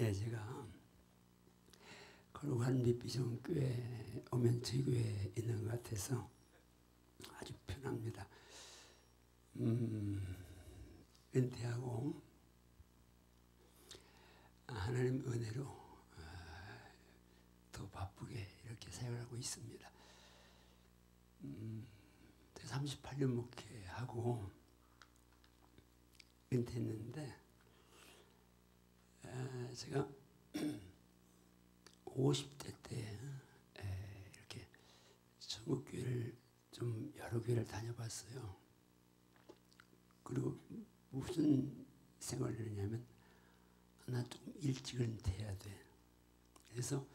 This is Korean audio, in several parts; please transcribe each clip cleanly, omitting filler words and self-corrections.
제가 거룩한 빛비전교회 오면 저희 교회에 있는 것 같아서 아주 편합니다. 은퇴하고 하나님 은혜로 더 바쁘게 이렇게 사역을 하고 있습니다. 38년 목회하고 은퇴했는데 제가 50대 때 이렇게 전국교회를 좀 여러 교회를 다녀봤어요. 그리고 무슨 생각을 했냐면 나 조금 일찍 은퇴해야 돼. 그래서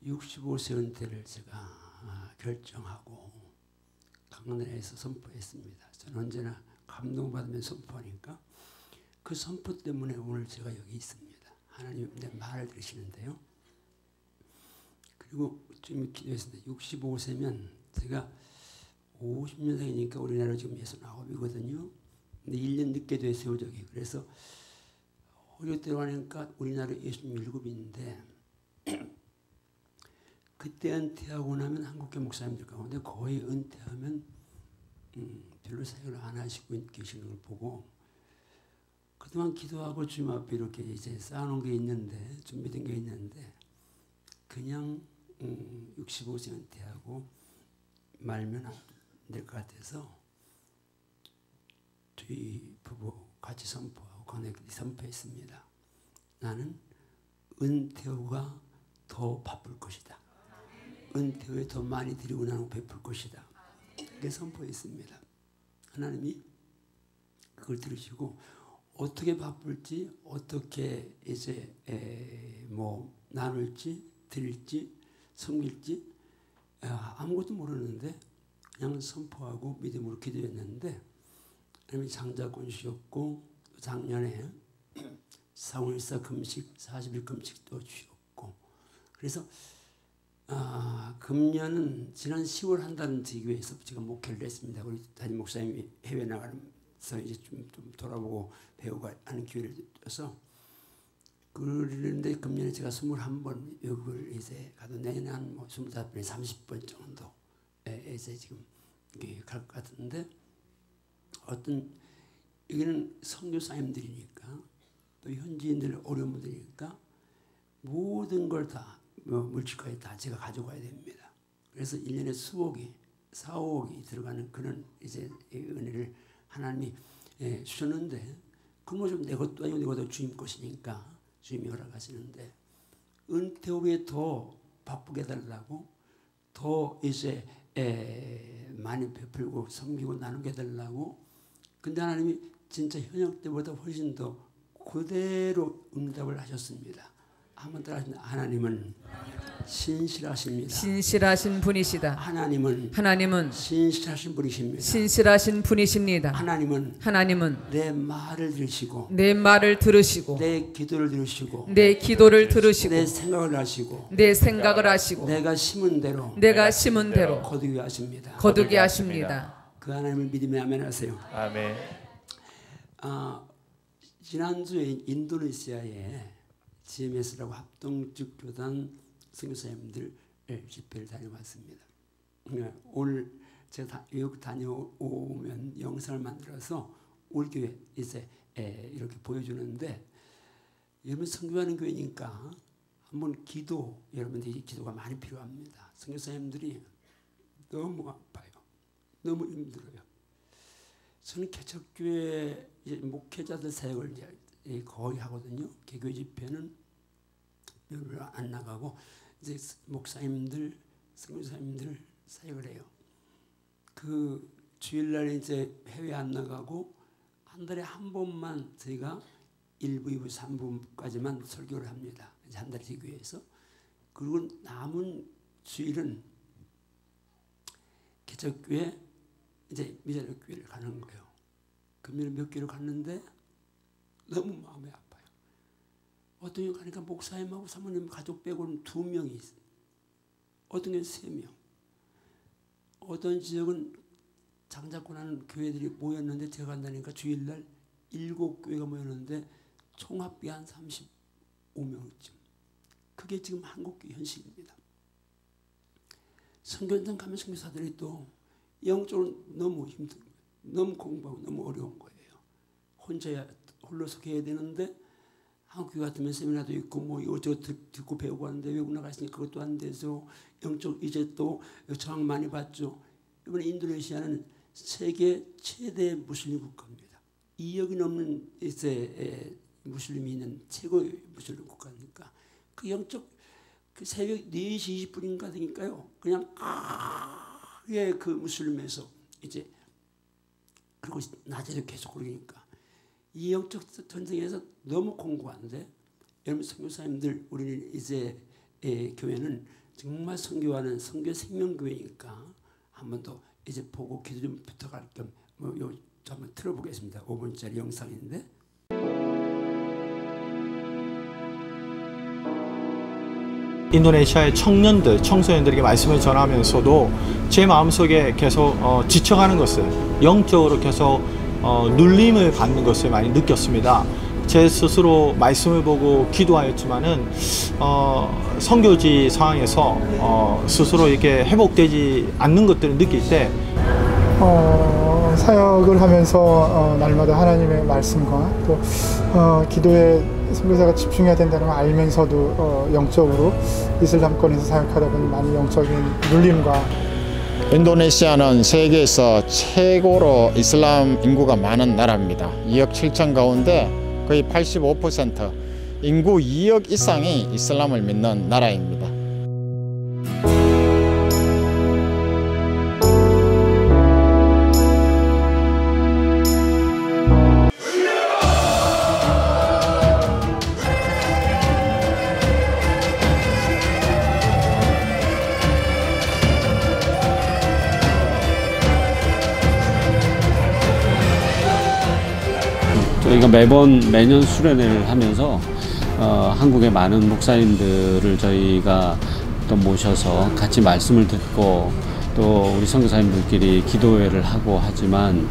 65세 은퇴를 제가 결정하고 강단에서 선포했습니다. 저는 언제나 감동받으면 선포하니까 그 선포 때문에 오늘 제가 여기 있습니다. 하나님 내 말을 들으시는데요. 그리고 지금 기도했습니다. 65세면 제가 50년생이니까 우리나라 지금 69이거든요. 근데 1년 늦게 됐어요, 저기. 그래서 어릴 때 가니까 우리나라 67인데 그때 은퇴하고 나면 한국교 목사님들 가운데 거의 은퇴하면 별로 사역을 안 하시고 계시는 걸 보고 그동안 기도하고 주님 앞에 이렇게 이제 쌓아놓은 게 있는데 준비된 게 있는데 그냥 65세 은퇴하고 말면 안 될 것 같아서 저희 부부 같이 선포하고 건너끼리 선포했습니다. 나는 은퇴 후가 더 바쁠 것이다. 은퇴 후에 더 많이 드리고 나누고 베풀 것이다. 그렇게 선포했습니다. 하나님이 그걸 들으시고 어떻게 바쁠지 어떻게 이제 뭐 나눌지 드릴지 섬길지 아무것도 모르는데 그냥 선포하고 믿음으로 기도했는데 하나님이 장자권 주셨고 작년에 사원일사 금식 40일 금식도 주셨고 그래서 금년은 지난 10월 한 달은 저희 교회에서 제가 목회를 했습니다. 우리 담임 목사님이 해외 나가면서 이제 좀 돌아보고 배우고 하는 기회를 줘서 그런데 금년에 제가 21번 외국을 이제 가도 내년에 한 25번에 30번 정도 이제 지금 갈 것 같은데 어떤 여기는 선교사님들이니까 또 현지인들 어려운 분들이니까 모든 걸 다 물질까지 다 제가 가져가야 됩니다. 그래서 1년에 수억이 4, 5억이 들어가는 그런 이제 은혜를 하나님이 주셨는데 그뭐 좀 내 것도 아니고 내 것도 주님 것이니까 주님이 허락하시는데 은퇴 후에 더 바쁘게 해달라고 더 이제 많이 베풀고 섬기고 나누게 해달라고 근데 하나님이 진짜 현역 때보다 훨씬 더 그대로 응답을 하셨습니다. 한번 따라하시면 하나님은 신실하십니다. 신실하신 분이시다. 하나님은 신실하신 분이십니다. 신실하신 분이십니다. 하나님은 내 말을 들으시고 내 기도를 들으시고 내 생각을 하시고 내가 심은 대로 거두게 하십니다. 그 하나님을 믿으며 아멘 하세요. 아멘. 지난주에 인도네시아에 GMS라고 합동적 교단 선교사님들 집회를 다녀왔습니다. 오늘 제가 외국 다녀오면 영상을 만들어서 우리 교회 이제 이렇게 보여주는데 여러분 선교하는 교회니까 한번 여러분들이 기도가 많이 필요합니다. 선교사님들이 너무 아파요. 너무 힘들어요. 저는 개척교회 목회자들 사역을 거의 하거든요. 개교 집회는 별로 안 나가고 이제 목사님들, 선교사님들 사역을 해요. 그 주일날 이제 해외 안 나가고 한 달에 한 번만 저희가 1부, 2부, 3부까지만 설교를 합니다. 이제 한 달에 교회에서. 그리고 남은 주일은 개척교회 이제 미자력 교회를 가는 거예요. 금요일 몇 교회를 갔는데 너무 마음이 아파요. 어떤 경 가니까 목사님하고 사모님 가족 빼고는 2명이 있어요. 어떤 경우는 3명. 어떤 지역은 장잡고 나는 교회들이 모였는데 제가 간다니까 주일날 7교회가 모였는데 총합비 한 오명증. 그게 지금 한국교회 현실입니다. 선교현장 가면 선교사들이 또 영적으로 너무 힘든 거예요. 너무 공부하고 너무 어려운 거예요. 홀로서 해야 되는데 한국교회 같으면 세미나도 있고 뭐 이것저것 듣고 배우고 하는데 외국 나가시니 그것도 안 돼서 영적 이제 또 저항 많이 받죠. 이번에 인도네시아는 세계 최대 무슬림 국가입니다. 2억이 넘는 이제 무슬림이 있는 최고의 무슬림 국가니까 그 영적 그 새벽 4시 20분인가 되니까요. 그냥 그 무슬림에서 이제 그리고 낮에도 계속 그러니까 이 영적 전쟁에서 너무 공고한데 여러분 선교사님들 우리는 이제 교회는 정말 선교하는 선교 생명교회니까 한 번 더 이제 보고 기도 좀 부탁할 겸 요 한번 틀어보겠습니다. 5분짜리 영상인데. 인도네시아의 청년들, 청소년들에게 말씀을 전하면서도 제 마음속에 계속 지쳐가는 것을 영적으로 계속 눌림을 받는 것을 많이 느꼈습니다. 제 스스로 말씀을 보고 기도하였지만은 선교지 상황에서 스스로 이렇게 회복되지 않는 것들을 느낄 때 사역을 하면서 날마다 하나님의 말씀과 또 기도에 선교사가 집중해야 된다는 걸 알면서도 영적으로 이슬람권에서 사역하다 보니 많이 영적인 눌림과 인도네시아는 세계에서 최고로 이슬람 인구가 많은 나라입니다. 2억 7천 가운데 거의 85% 인구 2억 이상이 이슬람을 믿는 나라입니다. 저희가 매년 수련회를 하면서 한국의 많은 목사님들을 저희가 또 모셔서 같이 말씀을 듣고 또 우리 선교사님들끼리 기도회를 하고 하지만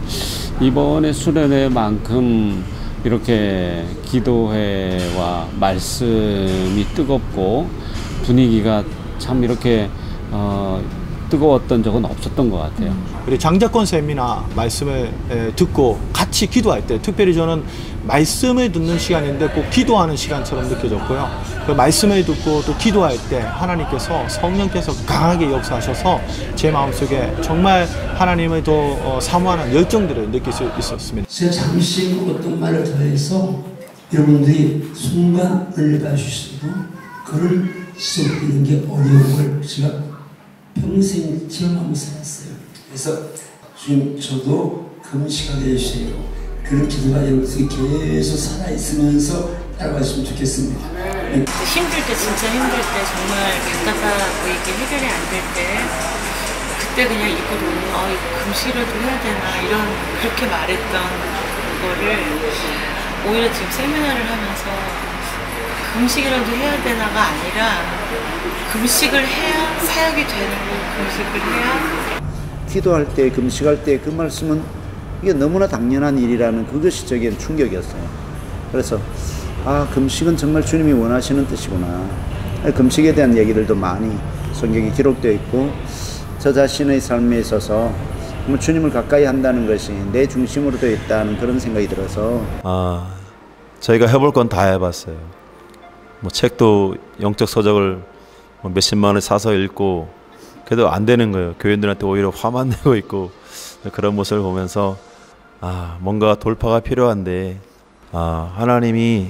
이번에 수련회만큼 이렇게 기도회와 말씀이 뜨겁고 분위기가 참 이렇게 뜨거웠던 적은 없었던 것 같아요. 우리 장자권 세미나 말씀을 듣고 같이 기도할 때 특별히 저는 말씀을 듣는 시간인데 꼭 기도하는 시간처럼 느껴졌고요. 그 말씀을 듣고 또 기도할 때 하나님께서 성령께서 강하게 역사하셔서 제 마음속에 정말 하나님을 더 사모하는 열정들을 느낄 수 있었습니다. 제가 잠시 어떤 말을 더해서 여러분들이 순간 은혜를 받으실 수 있고 그를 지속되는 게 어려운 걸 제가 평생 체험하면서 살았어요. 그래서 주님 저도 금식하게 해주세요. 그런 기도가 여러분들이 계속 살아있으면서 따라가시면 좋겠습니다. 힘들 때 진짜 힘들 때 정말 가다가 뭐 이게 해결이 안 될 때 그때 그냥 입으로 이거 금식이라도 해야 되나 이런 그렇게 말했던 거를 오히려 지금 세미나를 하면서 금식이라도 해야 되나가 아니라 금식을 해야 사역이 되는 거 금식을 해야 기도할 때 금식할 때 그 말씀은 이게 너무나 당연한 일이라는 그것이 저에겐 충격이었어요. 그래서 금식은 정말 주님이 원하시는 뜻이구나. 금식에 대한 얘기들도 많이 성경에 기록되어 있고 저 자신의 삶에 있어서 주님을 가까이 한다는 것이 내 중심으로 되어 있다는 그런 생각이 들어서 저희가 해볼 건 다 해봤어요. 뭐 책도 영적 서적을 몇십만 원을 사서 읽고 그래도 안 되는 거예요. 교인들한테 오히려 화만 내고 있고 그런 모습을 보면서 뭔가 돌파가 필요한데 하나님이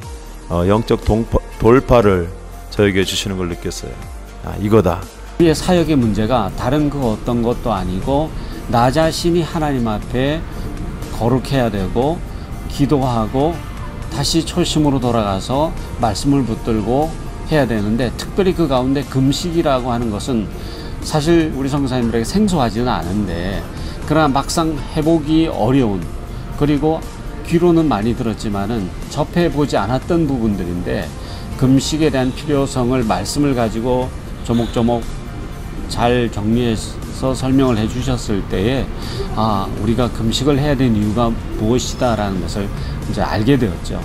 영적 돌파를 저에게 주시는 걸 느꼈어요. 이거다. 우리의 사역의 문제가 다른 그 어떤 것도 아니고 나 자신이 하나님 앞에 거룩해야 되고 기도하고 다시 초심으로 돌아가서 말씀을 붙들고 해야 되는데 특별히 그 가운데 금식이라고 하는 것은 사실 우리 선교사님들에게 생소하지는 않은데 그러나 막상 해보기 어려운 그리고 귀로는 많이 들었지만은 접해보지 않았던 부분들인데 금식에 대한 필요성을 말씀을 가지고 조목조목 잘 정리해서 설명을 해주셨을 때에 우리가 금식을 해야 되는 이유가 무엇이다라는 것을 이제 알게 되었죠.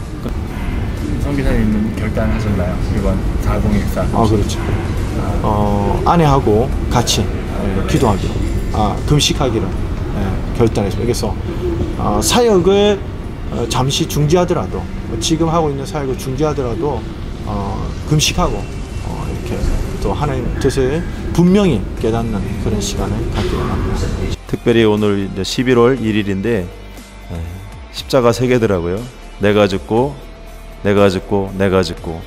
선교사님은 결단하셨나요? 이번 4014. 그렇죠. 아내하고 같이 기도하기로, 금식하기로 결단했습니다. 그래서 사역을 잠시 중지하더라도, 지금 하고 있는 사역을 중지하더라도 금식하고 이렇게 또 하나님 뜻을 분명히 깨닫는 그런 시간을 갖기로 합니다. 특별히 오늘 이제 11월 1일인데 십자가 3개더라고요. 내가 죽고 내가 죽고 내가 죽고,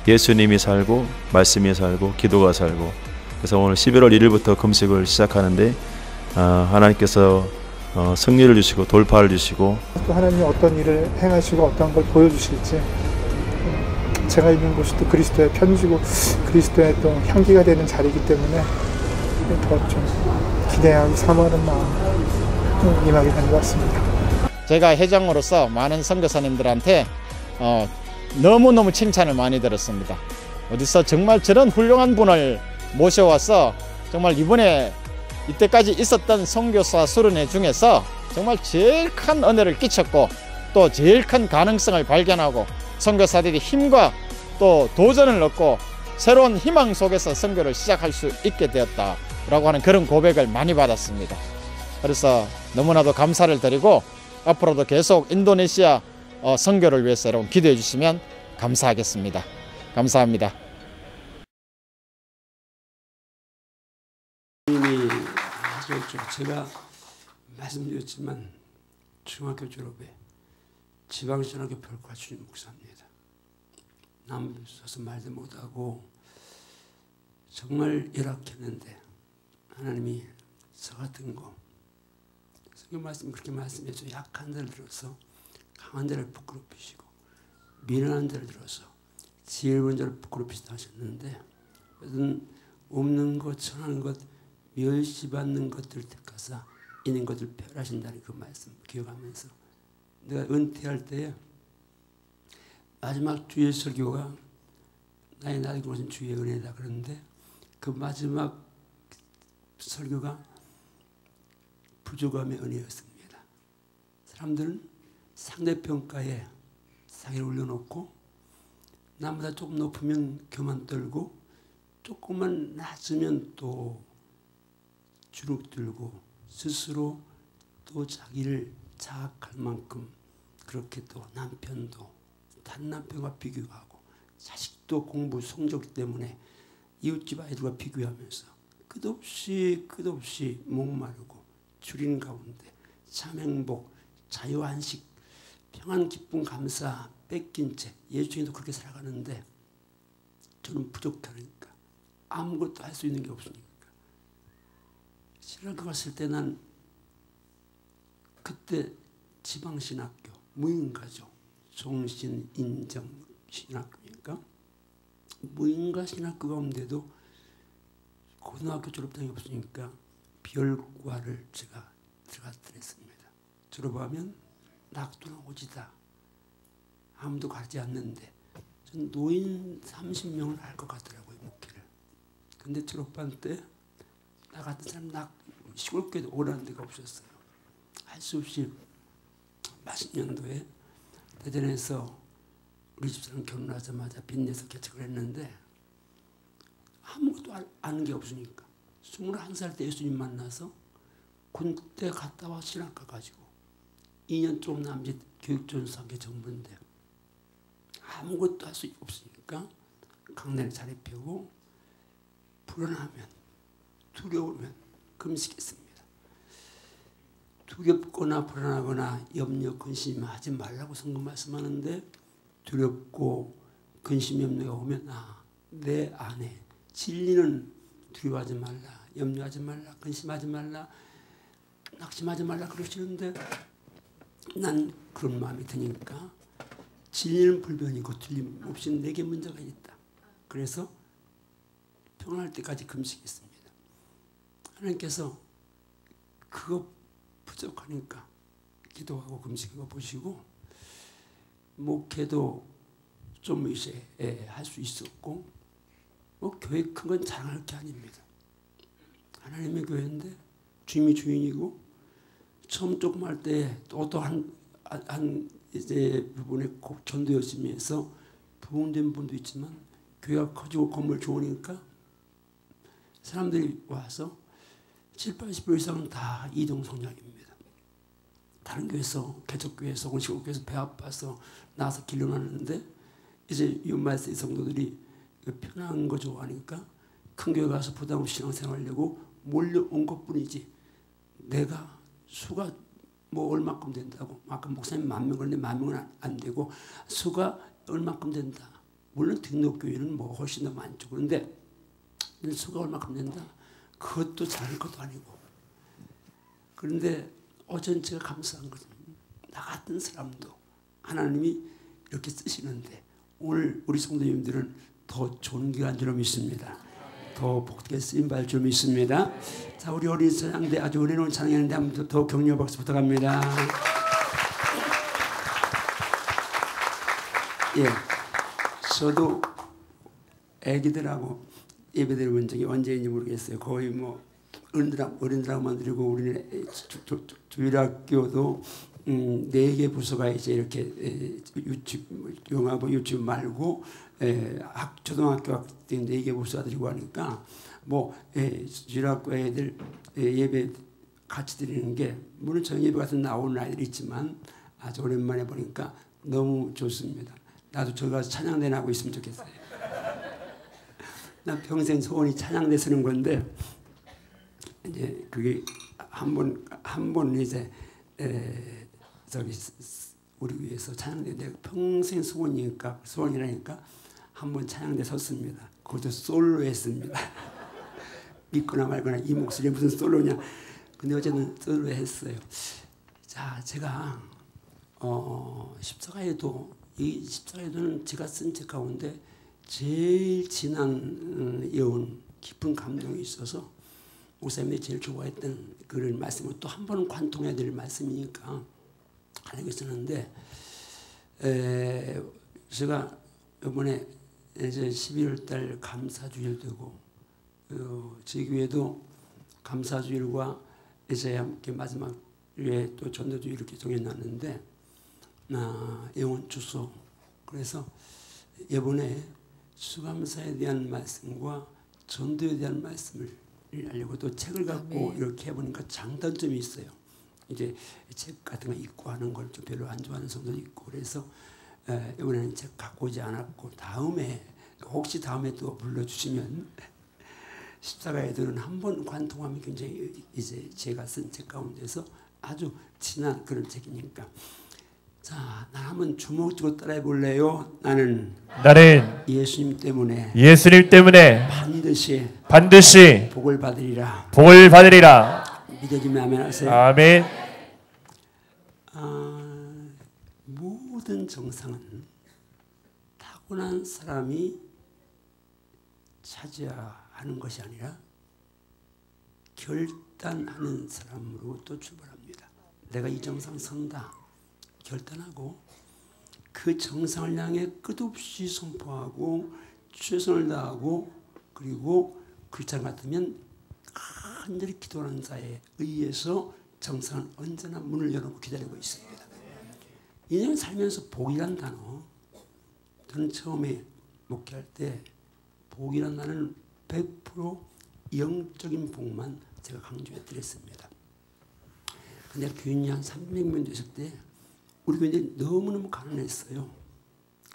예수님이 살고 말씀이 살고 기도가 살고. 그래서 오늘 11월 1일부터 금식을 시작하는데 하나님께서 승리를 주시고 돌파를 주시고, 또 하나님이 어떤 일을 행하시고 어떤 걸 보여주실지, 제가 있는 곳이 또 그리스도의 편지고 그리스도의 또 향기가 되는 자리이기 때문에 더 좀 기대하고 사모하는 마음 임하게 된 것 같습니다. 제가 회장으로서 많은 선교사님들한테 너무너무 칭찬을 많이 들었습니다. 어디서 정말 저런 훌륭한 분을 모셔와서 정말 이번에 이때까지 있었던 선교사 수련회 중에서 정말 제일 큰 은혜를 끼쳤고, 또 제일 큰 가능성을 발견하고 선교사들이 힘과 또 도전을 얻고 새로운 희망 속에서 선교를 시작할 수 있게 되었다라고 하는 그런 고백을 많이 받았습니다. 그래서 너무나도 감사를 드리고, 앞으로도 계속 인도네시아 선교를 위해서 여러분 기도해 주시면 감사하겠습니다. 감사합니다. 제가 말씀드렸지만 중학교 졸업에 지방신학교를 갖춘 목사입니다. 남 서서 말도 못하고 정말 열악했는데 하나님이 저 같은 거 성경 말씀 그렇게 말씀해서 약한 데를 들어서 강한 데를 부끄럽히시고 미련한 데를 들어서 지혜로운 자를 부끄럽히시다 하셨는데, 없는 것 천한 것 멸시받는 것들을 택하사 있는 것을 멸하신다는 그 말씀 기억하면서, 내가 은퇴할 때에 마지막 주의 설교가 나의 나이 것은 주의 은혜다 그러는데, 그 마지막 설교가 부족함의 은혜였습니다. 사람들은 상대평가에 자기를 올려놓고 나보다 조금 높으면 교만 떨고 조금만 낮으면 또 주눅들고 스스로 또 자기를 자학할 만큼 그렇게 또 남편도 다른 남편과 비교하고 자식도 공부 성적 때문에 이웃집 아이들과 비교하면서 끝없이 목마르고 줄인 가운데 참 행복, 자유안식, 평안, 기쁨, 감사 뺏긴 채 예수님도 그렇게 살아가는데 저는 부족하니까 아무것도 할 수 있는 게 없으니까 신학교 갔을 때 난 그때 지방신학교 무인가죠. 종신인정신학교니까 무인가 신학교 가운데도 고등학교 졸업장이 없으니까 별과를 제가 들어갔습니다. 졸업하면 낙도나 오지다. 아무도 가지 않는데 전 노인 30명을 할 것 같더라고요, 목회를. 근데 졸업반 때 나 같은 사람 시골교회도 오라는 데가 없었어요. 할 수 없이 80년도에 대전에서 우리 집사람 결혼하자마자 빚내서 개척을 했는데 아무것도 아는 게 없으니까 21살 때 예수님 만나서 군대 갔다 와 신학과 가지고 2년 좀 남짓 교육전수학교 전부인데 아무것도 할 수 없으니까 강단에 자리 펴고 불안하면 두려우면 금식했습니다. 두렵거나 불안하거나 염려 근심하지 말라고 성경 말씀하는데 두렵고 근심 염려가 오면 내 안에 진리는 두려워하지 말라, 염려하지 말라, 근심하지 말라, 낙심하지 말라 그러시는데 난 그런 마음이 드니까 진리는 불변이고 틀림없이 내게 문제가 있다. 그래서 평안할 때까지 금식했습니다. 하나님께서 그거 부족하니까 기도하고 금식하고 보시고 목회도 좀 이제 할 수 있었고 교회 큰 건 자랑할 게 아닙니다. 하나님의 교회인데 주님이 주인이고 처음 조금 할 때 또 한 이제 부분에 꼭 전도 열심히 해서 부흥된 분도 있지만 교회가 커지고 건물 좋으니까 사람들이 와서 70~80% 이상은 다 이동 성장입니다. 다른 교회에서 개척교회에서 온식교회에서 배 아파서 나와서 길러놨는데 이제 윤마에서 이 성도들이 편한 거 좋아하니까 큰 교회 가서 부담 없이 신앙생활하려고 몰려온 것뿐이지 내가 수가 뭐 얼마큼 된다고 아까 목사님 10,000명 그런데 10,000명은 안 되고 수가 얼마큼 된다. 물론 등록교회는 뭐 훨씬 더 많죠. 그런데 수가 얼마큼 된다. 그것도 작은 것도 아니고. 그런데 어전 제가 감사한 것은 나 같은 사람도 하나님이 이렇게 쓰시는데 오늘 우리 성도님들은 더 존귀한 줄 믿습니다. 더 복되게 쓰임받을 줄 믿습니다. 자, 우리 어린 찬양대 아주 은혜로운 찬양인데 한번 더 격려 박수 부탁합니다. 예, 저도 애기들하고 예배드려본 적이 언제인지 모르겠어요. 거의 뭐 어린들하고만 드리고 우리는 주일학교도 4개 부서가 이제 이렇게 영화부 유치부 말고 초등학교 때 4개 부서가 드리고 하니까 뭐 주일학교 애들 예배 같이 드리는 게 물론 저녁 예배 같은 나오는 아이들이 있지만 아주 오랜만에 보니까 너무 좋습니다. 나도 저기 가서 찬양대 나고 있으면 좋겠어요. 나 평생 소원이 찬양대 쓰는 건데 이제 그게 한 번 이제 저기 우리 위해서 찬양대 내가 평생 소원이라니까 한 번 찬양대 섰습니다. 그것도 솔로 했습니다. 믿거나 말거나 이 목소리 무슨 솔로냐. 근데 어쨌든 솔로 했어요. 자, 제가 14가에도 이 14가에도는 제가 쓴 책 가운데 제일 진한 여운 깊은 감동이 있어서 목사님이 제일 좋아했던 그런 말씀을 또 한 번은 관통해야 될 말씀이니까 하나님께 쓰는데 제가 이번에 이제 11월 달 감사주일 되고 저희 교회도 감사주일과 이제 함께 마지막 주에 또 전도주일 이렇게 정해놨는데 영혼 주소 그래서 이번에 수감사에 대한 말씀과 전도에 대한 말씀을 알려고 또 책을 갖고 이렇게 해보니까 장단점이 있어요. 이제 책 같은 거 읽고 하는 걸 좀 별로 안 좋아하는 성도도 있고 그래서 이번에는 책 갖고 오지 않았고 다음에 혹시 다음에 또 불러주시면 14가에들은 한 번 관통하면 굉장히 이제 제가 쓴 책 가운데서 아주 진한 그런 책이니까 자, 나 한번 주먹 쥐고 따라해 볼래요? 나는 예수님 때문에 반드시 복을 받으리라. 믿어지면 아멘 하세요. 아멘. 모든 정상은 타고난 사람이 차지해야 하는 것이 아니라 결단하는 사람으로부터 출발합니다. 내가 이 정상 선다 결단하고 그 정상을 향해 끝없이 선포하고 최선을 다하고 그리고 그렇지 않으면 간절히 기도하는 자에 의해서 정상은 언제나 문을 열어놓고 기다리고 있습니다. 인생 살면서 복이란 단어 저는 처음에 목회할 때 복이란 단어는 100% 영적인 복만 제가 강조해 드렸습니다. 근데 교인이 한 300명 됐을 때 우리 교인들이 너무너무 가난했어요.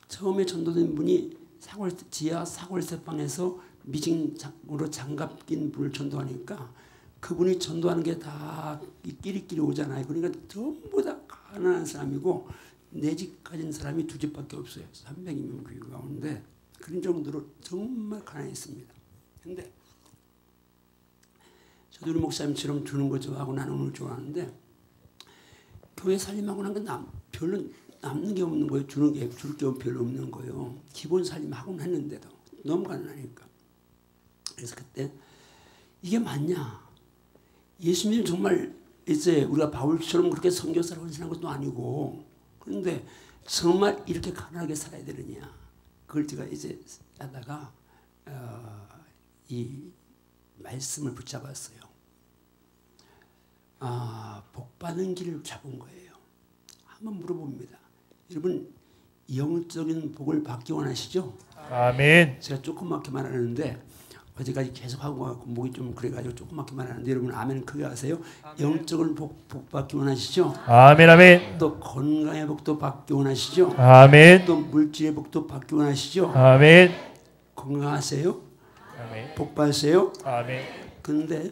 처음에 전도된 분이 지하 사골세방에서 미싱으로 장갑 낀 분을 전도하니까 그분이 전도하는 게 다 끼리끼리 오잖아요. 그러니까 전부 다 가난한 사람이고 내 집 가진 사람이 2집밖에 없어요. 300명 교회 가운데 그런 정도로 정말 가난했습니다. 그런데 저도 우리 목사님처럼 주는 거 좋아하고 나누는 걸 좋아하는데 교회 살림하고 난 게 별로 남는 게 없는 거예요. 줄 게 별로 없는 거예요. 기본 살림하고는 했는데도 너무 가난하니까. 그래서 그때 이게 맞냐? 예수님 정말 이제 우리가 바울처럼 그렇게 선교사를 헌신한 것도 아니고 그런데 정말 이렇게 가난하게 살아야 되느냐? 그걸 제가 이제 하다가 이 말씀을 붙잡았어요. 복 받는 길을 잡은 거예요. 한번 물어봅니다. 여러분 영적인 복을 받기 원하시죠? 아멘. 제가 조그맣게 말하는데 어제까지 계속 하고 가고 목이 좀 그래가지고 조그맣게 말하는데 여러분 아멘 크게 하세요. 영적인 복 받기 원하시죠? 아멘 아멘. 또 건강의 복도 받기 원하시죠? 아멘. 또 물질의 복도 받기 원하시죠? 아멘. 건강하세요? 아멘. 복 받으세요? 아멘. 그런데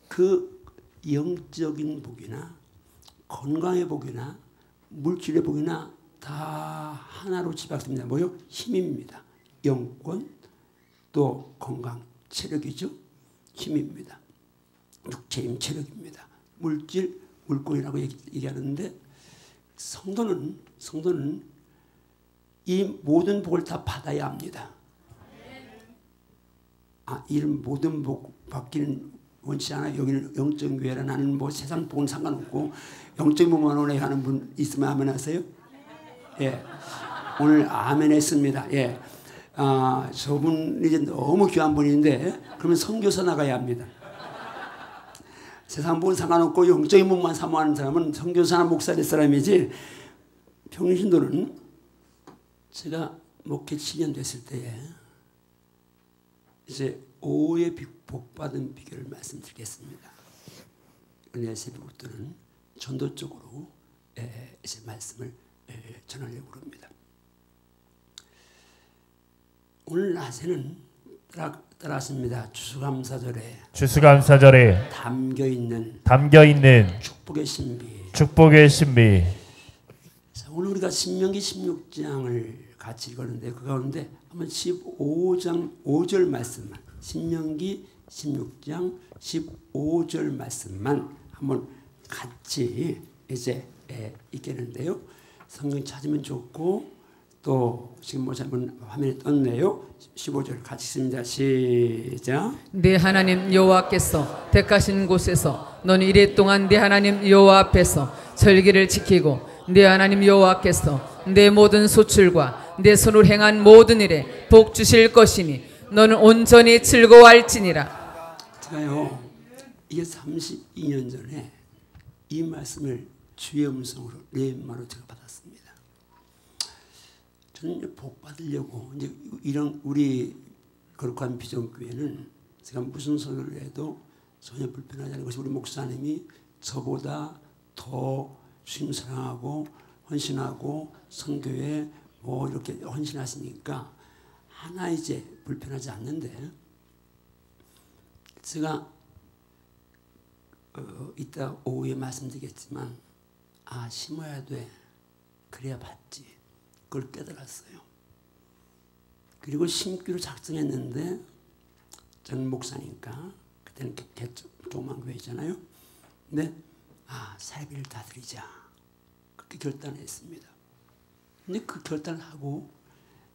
그 영적인 복이나 건강의 복이나 물질의 복이나 다 하나로 집약됩니다. 뭐요? 힘입니다. 영권 또 건강, 체력이죠. 힘입니다. 육체 힘, 체력입니다. 물질, 물권이라고 얘기하는데 성도는 이 모든 복을 다 받아야 합니다. 이런 모든 복 받기는 원치 않아. 여기는 영적 교회라 나는 뭐 세상 복은 상관없고 영적 복만 원해 하는 분 있으면 아멘 하세요? 예. 오늘 아멘 했습니다. 예. 저분 이제 너무 귀한 분인데 그러면 선교사 나가야 합니다. 세상 복은 상관없고 영적인 복만 사모하는 사람은 선교사나 목사 될 사람이지 평신도는 제가 목회 7년 됐을 때에 이제 오후에 복받은 비결을 말씀드리겠습니다. 은혜 새벽부터는 전도 쪽으로 이제 말씀을 전하려고 합니다. 오늘 낮에는 따라하십니다. 추수감사절에 담겨있는 축복의 신비. 자, 오늘 우리가 신명기 16장을 같이 읽었는데 그 가운데 한번 15장 5절 말씀만 신명기 16장 15절 말씀만 한번 같이 이제 읽겠는데요. 성경 찾으면 좋고 또 지금 뭐 한번 화면에 떴네요. 15절 같이 읽습니다. 시작. 네 하나님 여호와께서 택하신 곳에서 너는 이래 동안 네 하나님 여호와 앞에서 절기를 지키고 네 하나님 여호와께서 내 모든 소출과 내 손으로 행한 모든 일에 복 주실 것이니 너는 온전히 즐거워할지니라. 제가요 이게 32년 전에 이 말씀을 주의 음성으로 레마로 제가 받았습니다. 저는 복 받으려고 이제 이런 우리 거룩한 비전교회는 제가 무슨 소리를 해도 전혀 불편하지 않은 것이 우리 목사님이 저보다 더 주님 사랑하고 헌신하고 선교에 뭐 이렇게 헌신하시니까 하나 이제 불편하지 않는데 제가 이따 오후에 말씀드리겠지만 심어야 돼. 그래야 받지. 그걸 깨달았어요. 그리고 심기로 작정했는데 저는 목사니까 그때는 조그만 교회잖아요. 근데 사례비를 다 드리자. 그렇게 결단했습니다. 근데 그 결단을 하고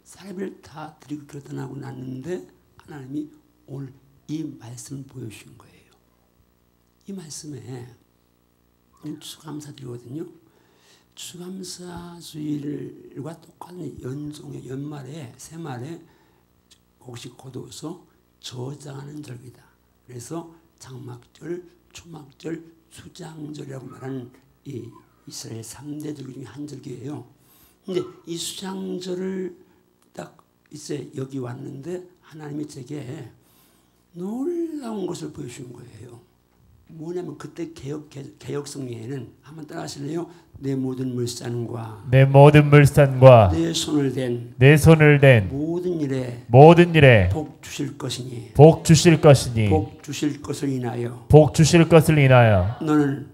사례비를 다 드리고 결단하고 났는데 하나님이 오늘 이 말씀을 보여주신 거예요. 이 말씀에 추수감사드리거든요. 추수감사주일과 똑같은 연종의 연말에 새말에 곡식 거두어서 저장하는 절기다. 그래서 장막절, 초막절, 수장절이라고 말하는 이 이스라엘 3대 절기 중에 한 절기예요. 근데 이 수장절을 딱 이제 여기 왔는데 하나님이 제게 놀라운 것을 보여주신 거예요. 뭐냐면 그때 개역 성경에는 한번 따라하실래요? 내 모든 물산과 내 손을 댄 모든 일에 복 주실 것이니 복 주실 것을 인하여 너는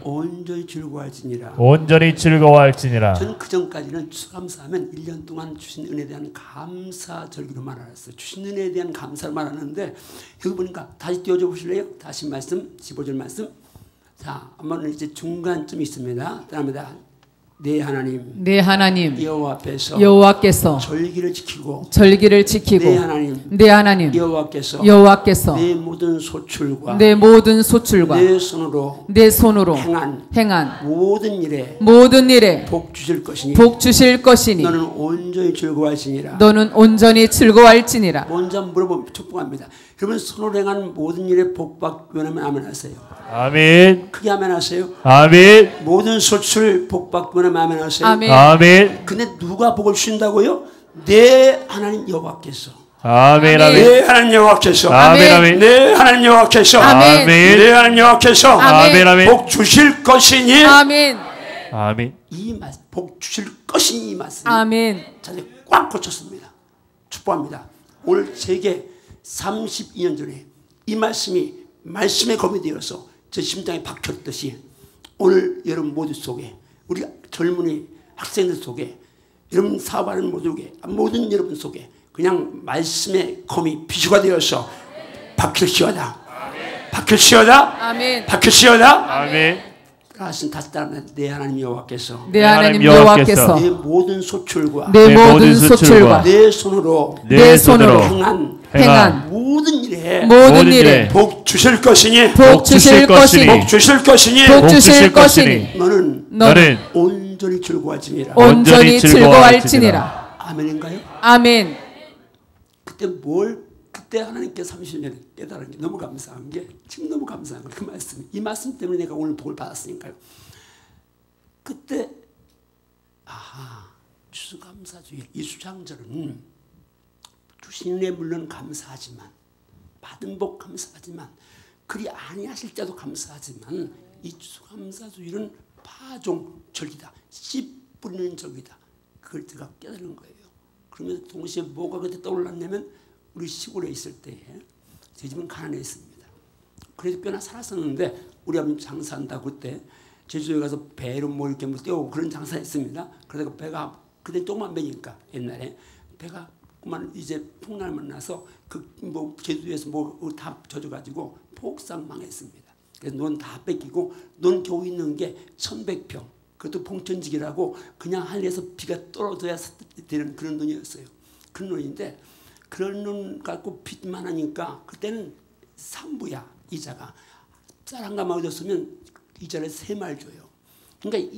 온전히 즐거워할지니라. 저는 그 전까지는 추수감사하면 1년 동안 주신 은혜에 대한 감사절기로만 알았어요. 주신 은혜에 대한 감사를 말하는데 여기 보니까 다시 띄워줘 보실래요? 다시 말씀 15절 말씀. 자, 한번 이제 중간쯤 있습니다. 따라합니다. 내 하나님 여호와께서 절기를 지키고 내 하나님 여호와께서 내 모든 소출과 내 손으로 행한 모든 일에 복 주실 것이니 너는 온전히 즐거워할지니라. 먼저 물어보면 축복합니다. 그러면 손으로 행한 모든 일에 복 받기 원하면 아멘 하세요. 아멘. 크게 아멘 하세요. 아멘. 모든 소출 복 받기 원하면 하나님 아멘 하세요. 아멘. 아멘. 근데 누가 복을 주신다고요? 내 하나님 여호와께서. 아멘. 내 하나님 여호와께서. 아멘. 내 하나님 여호와께서. 아멘. 내 하나님 여호와께서. 아멘. 복 주실 것이니. 아멘. 아멘. 이 말씀, 복 주실 것이니 이 말씀. 아멘. 자녀 꽉 꽂혔습니다. 축복합니다. 오늘 제게 32년 전에 이 말씀이 말씀에 검이 되어서 제 심장에 박혔듯이 오늘 여러분 모두 속에 우리 젊은이 학생들 속에 여러분 사업하는 모든 여러분 속에 그냥 말씀의 검이 비수가 되어서 박힐시어다. 박힐시어다. 아멘. 박힐시어다. 아멘. 다시 따라 내 하나님 여호와께서 내 하나님 여호와께서 내 모든 소출과 내 모든 소출과 내 손으로 행한 모든 일에 복 주실 것이니 복 주실 것이니 복 주실 것이니 복 주실 것이니 너는 온전히 즐거워할지니라. 온전히 즐거워할지니라. 아멘인가요? 아멘. 그때 하나님께서 30년 깨달은 게 너무 감사한 게 지금 너무 감사한 거예요. 그 말씀, 이 말씀 때문에 내가 오늘 복을 받았으니까요. 그때 추수감사주일 이 수장절은 주신 내 물론 감사하지만 받은 복 감사하지만 그리 아니하실 때도 감사하지만 이 추수감사주일은 파종절기다. 씨 뿌리는 절기다. 그걸 제가 깨달은 거예요. 그러면서 동시에 뭐가 그때 떠올랐냐면 우리 시골에 있을 때 제 집은 가난했습니다. 그래도 꽤나 살았었는데 우리 아버님 장사한다고 그때 제주도에 가서 배로 뭐 이렇게 뭐 떼오고 그런 장사했습니다. 그러다가 배가 그때 조그만 배니까 옛날에 배가 그만 이제 풍랑을 만나서 그 뭐 제주도에서 뭐 다 젖어가지고 폭삭 망했습니다. 그래서 논 다 뺏기고 논 겨우 있는 게 1100평. 그것도 봉천지기라고 그냥 하늘에서 비가 떨어져야 되는 그런 논이었어요. 그런 논인데 그런 논 갖고 빚만 하니까 그때는 3부야 이자가. 쌀 한 가마 얻었으면 이자를 3말 줘요. 그러니까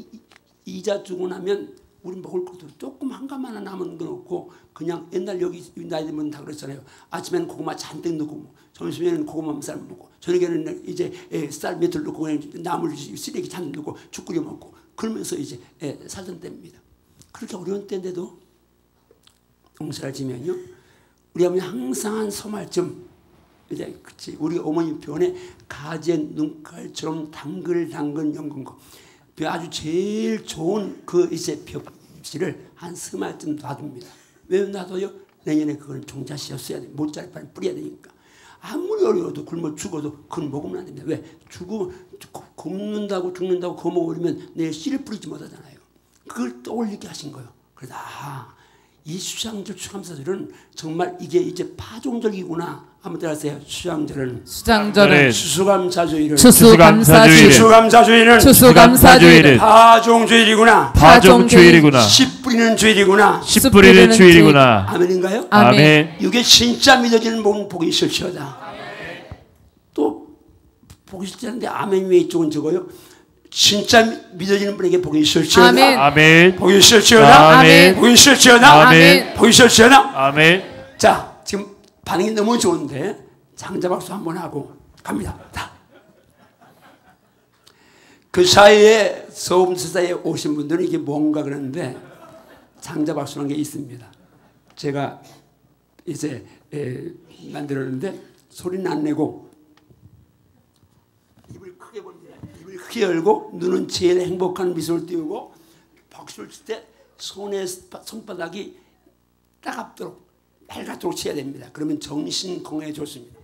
이자 주고 나면 우리 먹을 것도 조금 한 가마 하나 남은 건 없고 그냥 옛날 여기 나이 들면 다 그랬잖아요. 아침에는 고구마 잔뜩 넣고 점심에는 고구마 쌀 먹고 저녁에는 이제 쌀 몇 알 넣고 그냥 나물 쓰레기 잔뜩 넣고 죽 끓여 먹고 그러면서 이제 살던 때입니다. 그렇게 어려운 때인데도 농사를 지면요. 우리 어머니 항상 한 서말쯤 이제 그치 우리 어머니 변에 가지에 눈깔처럼 당글당글 연근 거 아주 제일 좋은 그 이제 벽지를 한 서말쯤 놔둡니다. 왜 놔둬요? 내년에 그건 종자씨였어야 돼. 모짜리판을 뿌려야 되니까. 아무리 어려워도 굶어 죽어도 그건 먹으면 안 됩니다. 왜? 굶는다고 죽는다고 그거 먹으면 내일 씨를 뿌리지 못하잖아요. 그걸 떠올리게 하신 거예요. 그래서 이 수장절 추수감사절은 정말 이게 이제 파종절이구나. 한번 따라하세요. 수장절은 추수감사주일은 파종주일이구나. 씨 뿌리는 주일이구나. 아멘인가요? 아멘. 이게 진짜 믿어지는 복이 있을지어다. 또 복이 있을지어다는데 아멘 왜 이쪽은 적어요? 진짜 믿어지는 분에게 복이 있을지어다. 아멘. 복이 있을지어다. 아멘. 복이 있을지어다. 아멘. 복이 있을지어다. 아멘. 자, 지금 반응이 너무 좋은데 장자박수 한번 하고 갑니다. 자. 그 사이에 소음수사에 오신 분들은 이게 뭔가 그러는데 장자박수라는 게 있습니다. 제가 이제 만들었는데 소리는 안 내고 입을 크게 벌립니다. 입을 크게 열고 눈은 제일 행복한 미소를 띄우고 박수를 칠 때 손바닥이 따갑도록 빨갛도록 쳐야 됩니다. 그러면 정신 건강에 좋습니다.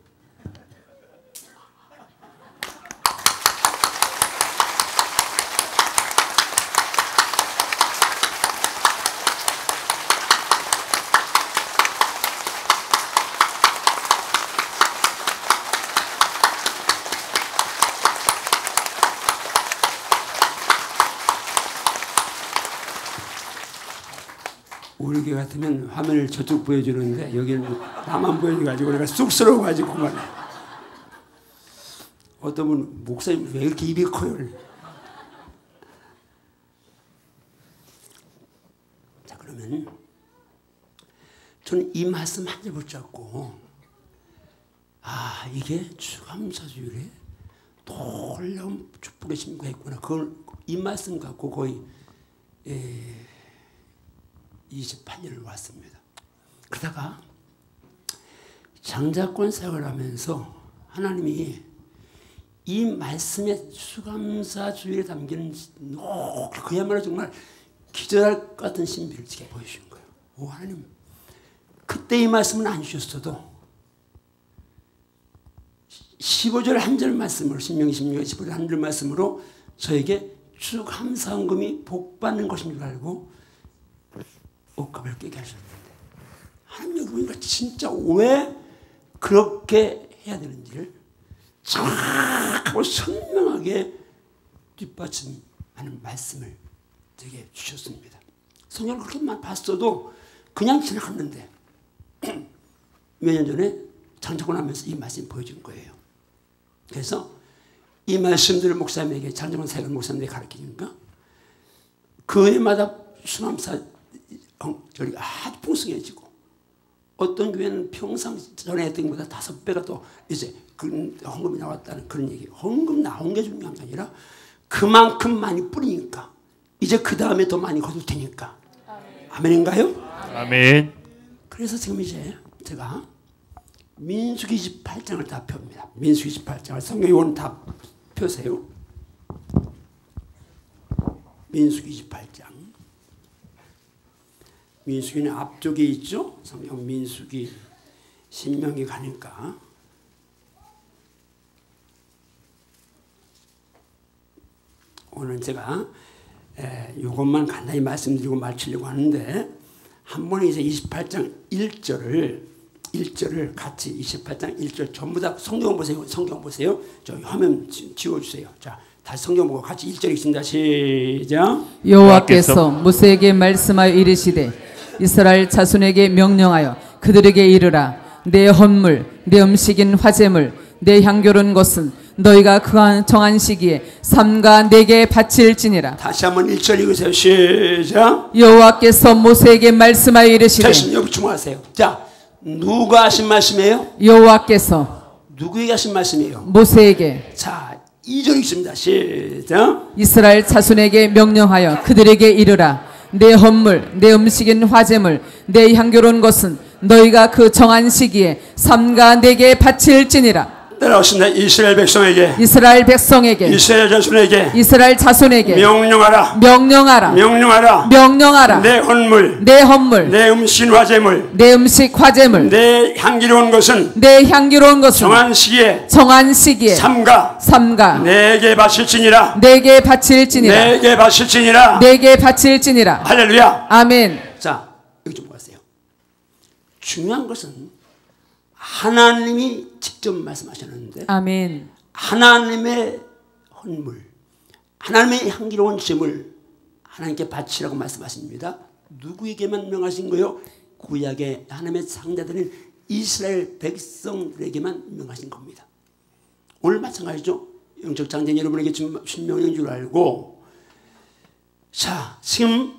우리 교회 같으면 화면을 저쪽 보여주는데 여기는 나만 보여줘가지고 내가 쑥스러워가지고 그만. 어떤 분은 목사님 왜 이렇게 입이 커요? 자 그러면 저는 이 말씀 한 줄 붙잡고 이게 추수감사주일에 놀라운 축복의 신고가 있구나. 그걸 이 말씀 갖고 거의 28년을 왔습니다. 그러다가 장자권 사역을 하면서 하나님이 이 말씀의 추수감사주일에 담기는 그야말로 정말 기절할 것 같은 신비를 제게 보여주신 거예요. 오, 하나님, 그때 이 말씀은 안 주셨어도 15절 한 절 말씀으로, 신명기 16절 15절 한 절 말씀으로 저에게 추수감사헌금이 복받는 것인 줄 알고 옷값을 깨게 하셨는데, 하나님 여기 보니까 진짜 왜 그렇게 해야 되는지를 정확하고 선명하게 뒷받침하는 말씀을 되게 주셨습니다. 성경을 그렇게만 봤어도 그냥 지나갔는데 몇 년 전에 장자권 하면서 이 말씀이 보여준 거예요. 그래서 이 말씀들을 목사님에게, 장자권 사역을 목사님에게 가르치니까 그 해마다 수감사 절이 아주 풍성해지고, 어떤 교회는 평상 전에 했던 것보다 5배가 또 이제 헌금이 나왔다는 그런 얘기예요. 헌금 나온 게 중요한 게 아니라 그만큼 많이 뿌리니까 이제 그 다음에 더 많이 거둘 테니까. 아멘인가요? 아멘. 그래서 지금 이제 제가 민수기 28장을 다 펴옵니다. 민수기 28장을 성경에 오는 다 펴세요. 민수기 28장. 민수기는 앞쪽에 있죠. 성경 민수기, 신명기 가니까. 오늘 제가 이것만 간단히 말씀드리고 마치려고 하는데, 한 번에 이제 28장 1절을 같이 28장 1절 전부 다 성경 보세요. 성경 보세요. 저 화면 지워주세요. 자, 다시 성경 보고 같이 1절 읽습니다. 시작. 여호와께서 모세에게 말씀하여 이르시되 이스라엘 자손에게 명령하여 그들에게 이르라. 내 헌물, 내 음식인 화제물, 내 향교로운 것은 너희가 그 정한 시기에 삼가 내게 바칠지니라. 다시 한번 1절 읽으세요. 시작. 여호와께서 모세에게 말씀하여 이르시되. 다시 여기 주목하세요. 자, 누가 하신 말씀이에요? 여호와께서. 누구에게 하신 말씀이에요? 모세에게. 자, 2절 읽습니다. 시작. 이스라엘 자손에게 명령하여 그들에게 이르라. 내 헌물, 내 음식인 화제물, 내 향교로운 것은 너희가 그 정한 시기에 삼가 내게 바칠지니라. 따라오신다. 이스라엘 백성에게, 이스라엘 백성에게, 이스라엘 자손에게, 이스라엘 자손에게 명령하라. 명령하라. 명령하라. 명령하라. 내 헌물, 내 헌물, 내 음식 화제물, 내 음식 화제물, 내 향기로운 것은, 내 향기로운 것은 정한 시기에, 정한 시기에 삼가 내게 바칠지니라. 내게 바칠지니라. 내게 바칠지니라. 내게 바칠지니라. 할렐루야. 아멘. 자, 여기 좀 보세요. 중요한 것은 하나님이 직접 말씀하셨는데, 아멘. 하나님의 헌물, 하나님의 향기로운 제물 하나님께 바치라고 말씀하십니다. 누구에게만 명하신 거요? 구약의 하나님의 상자들인 이스라엘 백성들에게만 명하신 겁니다. 오늘 마찬가지죠. 영적 장자인 여러분에게 주신 명령인 줄 알고. 자, 지금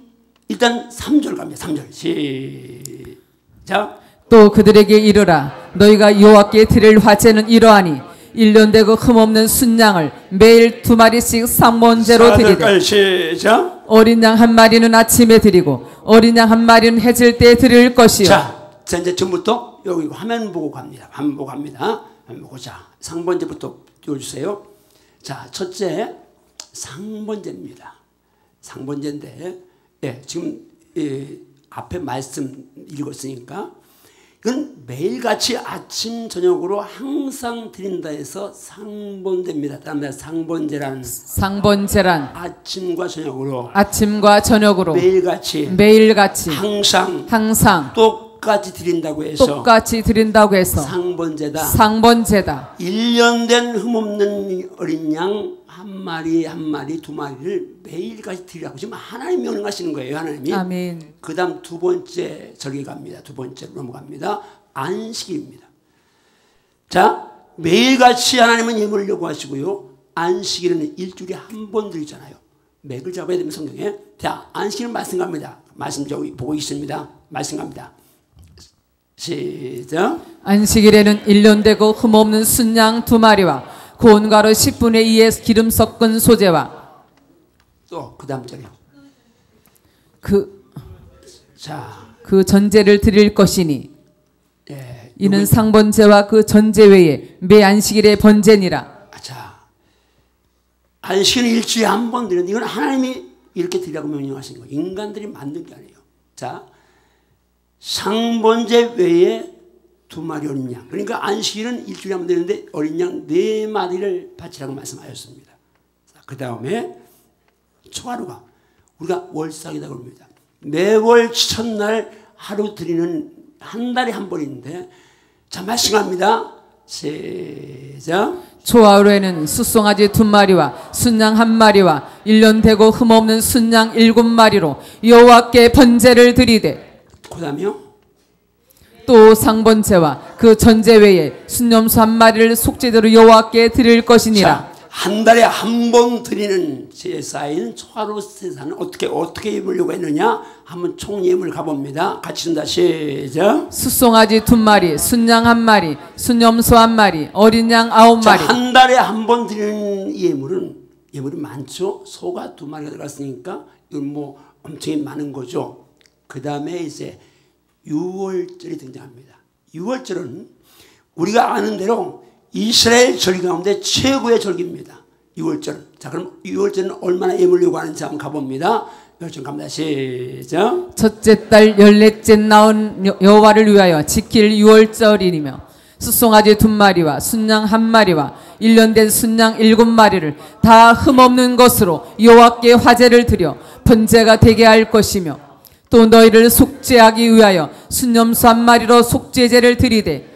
일단 3절 갑니다. 3절 시작. 또 그들에게 이르라. 너희가 여호와께 드릴 화제는 이러하니 1년 되고 흠없는 순양을 매일 2마리씩 상번제로 드리되, 시작. 어린 양 1마리는 아침에 드리고 어린 양 1마리는 해질 때 드릴 것이요. 자, 이제 전부터 여기 화면 보고 갑니다. 화면 보고 갑니다. 화면 보고. 자, 상번제부터 띄워주세요. 자, 첫째 상번제입니다. 상번제인데, 예, 지금 앞에 말씀 읽었으니까 이건 매일같이 아침 저녁으로 항상 드린다 해서 상번제입니다. 다음에 상번제란 아침과 매일같이 저녁으로 항상 똑같이 드린다고 해서 상번제다. 1년 된 흠없는 어린 양 한 마리 2마리를 매일같이 드리라고 지금 하나님 명령하시는 거예요. 하나님이. 아멘. 그 다음 두 번째 절기 갑니다. 두 번째로 넘어갑니다. 안식일입니다. 자, 매일같이 하나님은 예물을 요구하시고요. 안식일은 일주일에 한 번 드리잖아요. 맥을 잡아야 됩니다. 성경에. 자, 안식일은 말씀 갑니다. 말씀 저기 보고 있습니다. 말씀 갑니다. 시작. 안식일에는 1년 되고 흠없는 순양 2마리와 고운 가루 10분의 2의 기름 섞은 소재와 또 그 다음 절이요. 그 전제를 드릴 것이니 예, 이는 상번제와 그 전제 외에 매 안식일의 번제니라. 자, 안식일은 일주일에 한 번 드리는데 이건 하나님이 이렇게 드리라고 명령하신 거예요. 인간들이 만든 게 아니에요. 자, 상번제 외에 2마리 어린 양. 그러니까 안식일은 일주일에 한 번 드리는데 어린 양 4마리를 바치라고 말씀하셨습니다. 그 다음에 초하루가 우리가 월삭이라고 합니다. 매월 첫날 하루 드리는 한 달에 한 번인데, 자, 말씀합니다. 시작. 초하루에는 숫송아지 2마리와 순양 1마리와 1년 되고 흠없는 순양 7마리로 여호와께 번제를 드리되, 그 다음에요. 또 상번제와 그 전제 외에 순염소 1마리를 속죄제로 여호와께 드릴 것이니라. 자, 한 달에 한 번 드리는 제사인 초하루 제사는 어떻게 예물려고 했느냐? 한번 총예물 가봅니다. 같이 준다. 시작. 숫송아지 2마리, 순양 1마리, 순염소 1마리, 어린 양 9마리. 자, 한 달에 한 번 드리는 예물이 많죠. 소가 2마리가 들어갔으니까 이건 뭐 엄청 많은 거죠. 그 다음에 이제 유월절이 등장합니다. 유월절은 우리가 아는 대로 이스라엘 절기 가운데 최고의 절기입니다. 유월절은. 자, 그럼 유월절은 얼마나 예물 요구하는지 한번 가봅니다. 열정 갑니다. 시작. 첫째 달 14째 나온 여호와를 위하여 지킬 유월절이니며 숫송아지 2마리와 순양 1마리와 1년 된 순양 7마리를 다 흠없는 것으로 여호와께 화제를 드려 번제가 되게 할 것이며, 또 너희를 속죄하기 위하여 순염소 1마리로 속죄제를 드리되,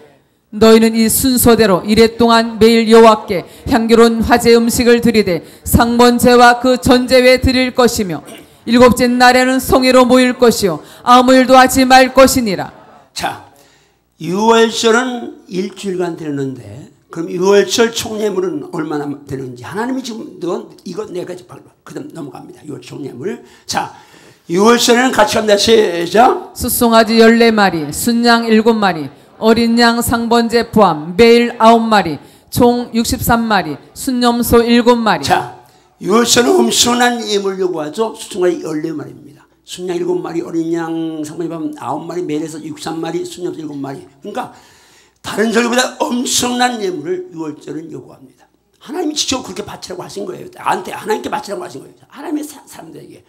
너희는 이 순서대로 이래 동안 매일 여호와께 향기로운 화제 음식을 드리되 상번제와 그 전제외에 드릴 것이며, 7째 날에는 성회로 모일 것이요 아무 일도 하지 말 것이니라. 자, 유월절은 일주일간 되는데, 그럼 유월절 총예물은 얼마나 되는지 하나님이 지금 이거 네 가지 그다음 넘어갑니다. 유월 총예물. 자, 유월절에는 같이 합니다. 시작. 숫송아지 14마리, 순양 7마리, 어린 양 상번제 포함 매일 9마리, 총 63마리, 순염소 7마리. 자, 유월절은 엄청난 예물 요구하죠. 숫송아지 14마리입니다. 순양 7마리, 어린 양 상번제 포함 9마리, 매일에서 63마리, 순염소 7마리. 그러니까 다른 절기보다 엄청난 예물을 유월절은 요구합니다. 하나님이 직접 그렇게 바치라고 하신 거예요. 나한테 하나님께 바치라고 하신 거예요. 하나님의 사람들에게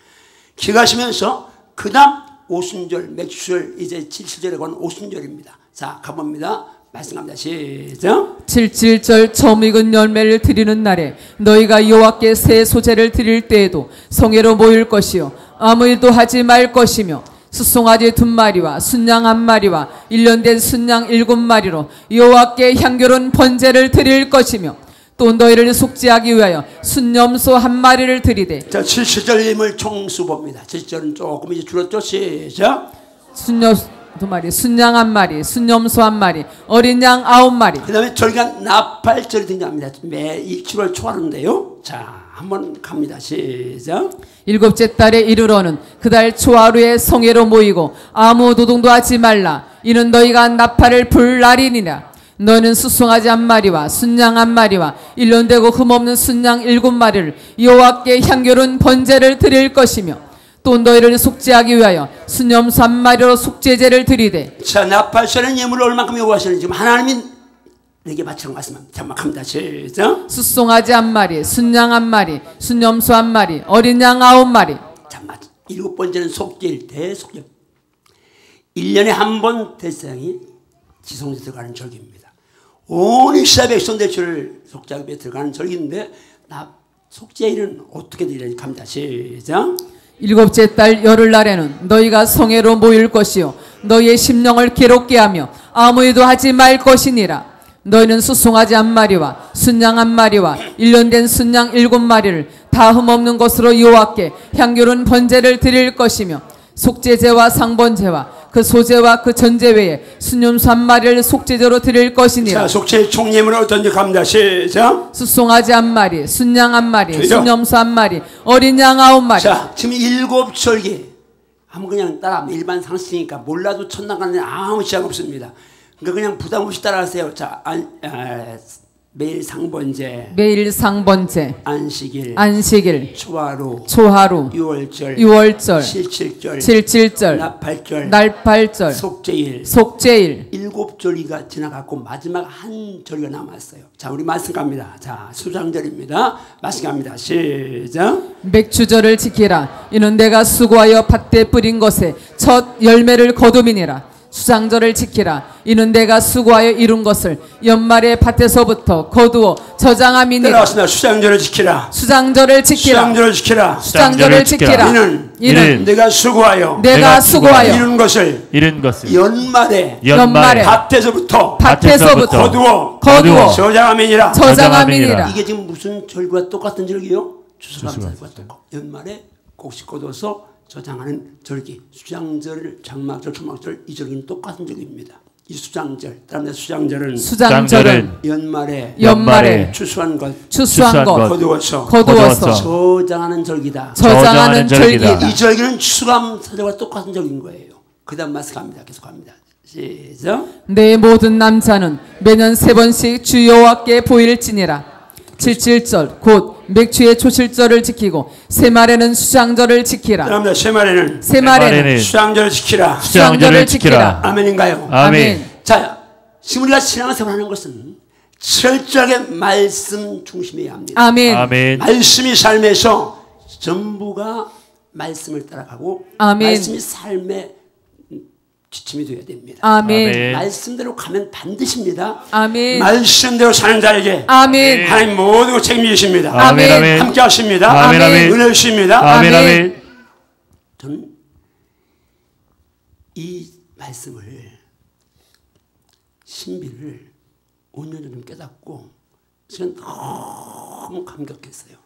기가시면서 그 다음 오순절, 맥주절, 이제 77절에 관한 오순절입니다. 자, 가봅니다. 말씀합니다. 시작. 77절 처음 익은 열매를 드리는 날에 너희가 여호와께 새 소제를 드릴 때에도 성회로 모일 것이요 아무 일도 하지 말 것이며, 숫송아지 2마리와 순양 1마리와 1년 된 순양 7마리로 여호와께 향기로운 번제를 드릴 것이며, 또 너희를 속죄하기 위하여 순염소 1마리를 드리되. 자, 77절 예물 총수 봅니다. 77절은 조금 이제 줄었죠. 시작. 순염소 2마리, 순양 1마리, 순염소 1마리, 어린 양 9마리. 그 다음에 절기가 나팔절이 등장합니다. 매 7월 초하루인데요. 자, 한번 갑니다. 시작. 7째 달에 이르러는 그달 초하루에 성회로 모이고 아무 노동도 하지 말라. 이는 너희가 나팔을 불 날이니라. 너는 숫송아지 1마리와 순양 1마리와 1년 되고 흠없는 순양 7마리를 여호와께 향기로운 번제를 드릴 것이며, 또 너희를 속죄하기 위하여 순염소 1마리로 속죄제를 드리되. 자, 나팔절은 예물을 얼마큼 요구하시는지 지금 하나님이 내게 바치라고 말씀합니다. 잠깐 갑니다. 시작. 숫송아지 1마리, 순양 1마리, 순염소 1마리, 어린 양 9마리. 잠깐, 7번째는 속죄일 때 속죄. 1년에 한 번 대상이 지성에 들어가는 절기입니다. 온 이스라엘 백성들 주를 속죄하기 위해 들어가는 절기인데, 속죄일은 어떻게 드리는지 갑니다. 시작. 7째 달 열흘날에는 너희가 성회로 모일 것이요 너희의 심령을 괴롭게 하며 아무 일도 하지 말 것이니라. 너희는 숫송아지 1마리와 순양 1마리와 1년 된 순양 7마리를 다 흠없는 것으로 여호와께 향기로운 번제를 드릴 것이며, 속죄제와 상번제와 그 소제와 그 전제 외에 순염소 1마리를 속죄제로 드릴 것이니라. 자, 속죄 총예물은 어떤지 갑니다. 시작. 숫송아지 1마리, 순양 1마리, 순염소 1마리, 어린 양 9마리. 자, 지금 7절기 한번 그냥 따라 일반 상식이니까 몰라도 첫날 가는 아무 지장 없습니다. 그러니까 그냥 부담 없이 따라하세요. 자, 매일 상번제, 매일 상번제, 안식일, 초하루, 6월절, 칠칠절, 날팔절, 속죄일, 7절기가 지나갔고 마지막 한 절기가 남았어요. 자, 우리 말씀 갑니다. 자, 수장절입니다. 말씀 갑니다. 시작. 맥주절을 지키라. 이는 내가 수고하여 밭에 뿌린 것에 첫 열매를 거둠이니라. 수장절을 지키라. 이는 내가 수고하여 이룬 것을 연말에 밭에서부터 거두어 저장함이니라. 따라왔습니다. 수장절을 지키라. 수장절을 지키라. 수장절을 지키라. 수장절을 지키라. 이는 내가 수고하여 이룬 것을 연말에 밭에서부터 거두어 저장함이니라. 이게 지금 무슨 절기와 똑같은 절기요? 추수감사절과 똑같고 연말에 곡식 거둬서 저장하는 절기, 수장절, 장막절, 초막절, 이 절기는 똑같은 절기입니다. 이 수장절, 다음에 수장절은 연말에 추수한 것 거두어서 저장하는 절기다. 이 절기는 추수감사절과 똑같은 절기인 거예요. 그 다음 말씀 갑니다. 계속합니다. 시작. 내 모든 남자는 매년 3번씩 주 여호와께 보일지니라. 칠칠절 곧 맥주의 초실절을 지키고 새말에는 수장절을 지키라. 그다음에 새말에는 수장절을 지키라. 수장절을 지키라. 아멘인가요? 아멘. 자, 지금 우리가 신앙생활하는 것은 철저하게 말씀 중심이어야 합니다. 아멘. 말씀이 삶에서 전부가 말씀을 따라가고 말씀이 삶의 지침이 되어야 됩니다. 아멘. 말씀대로 가면 반드시입니다. 아멘. 말씀대로 사는 자에게 아멘. 하나님 모든 것 책임지십니다. 아멘. 함께 하십니다. 아멘. 은혜 주십니다. 아멘. 저는 이 말씀을 신비를 5년 전에 깨닫고 저는 너무 감격했어요.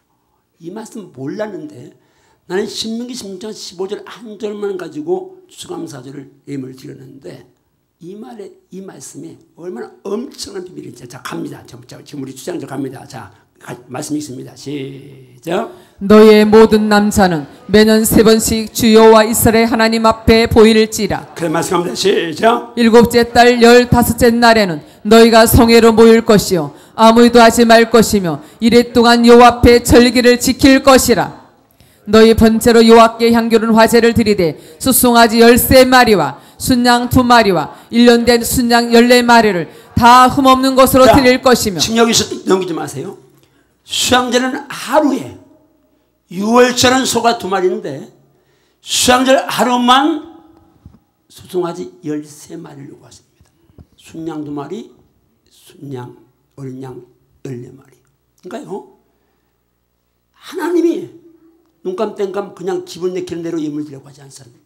이 말씀 몰랐는데 나는 신명기 16장 15절 한 절만 가지고 추수감사절을 예물을 드렸는데 이 말씀이 얼마나 엄청난 비밀인지. 자, 갑니다. 지금 우리 주장절 갑니다. 자, 말씀이 있습니다. 시작. 너의 모든 남자는 매년 3번씩 주 여호와 이스라엘 하나님 앞에 보일지라. 그래, 말씀합니다. 시작. 7째 달 15째 날에는 너희가 성회로 모일 것이요 아무 일도 하지 말 것이며 이래 동안 여호와 앞에 절기를 지킬 것이라. 너희 번째로 여호와께 향기로운 화제를 드리되 숫송아지 13마리와 순양 2마리와 1년 된 순양 14마리를 다 흠없는 것으로 드릴 것이며. 지금 여기서 넘기지 마세요. 수양절은 하루에, 6월절은 소가 2마리인데 수양절 하루만 숫송아지 13마리를 요구하십니다. 순양 2마리, 순양, 어린 양 14마리. 그러니까요, 하나님이 눈감 땡감 그냥 기분 내키는 대로 예물 드리려고 하지 않습니다.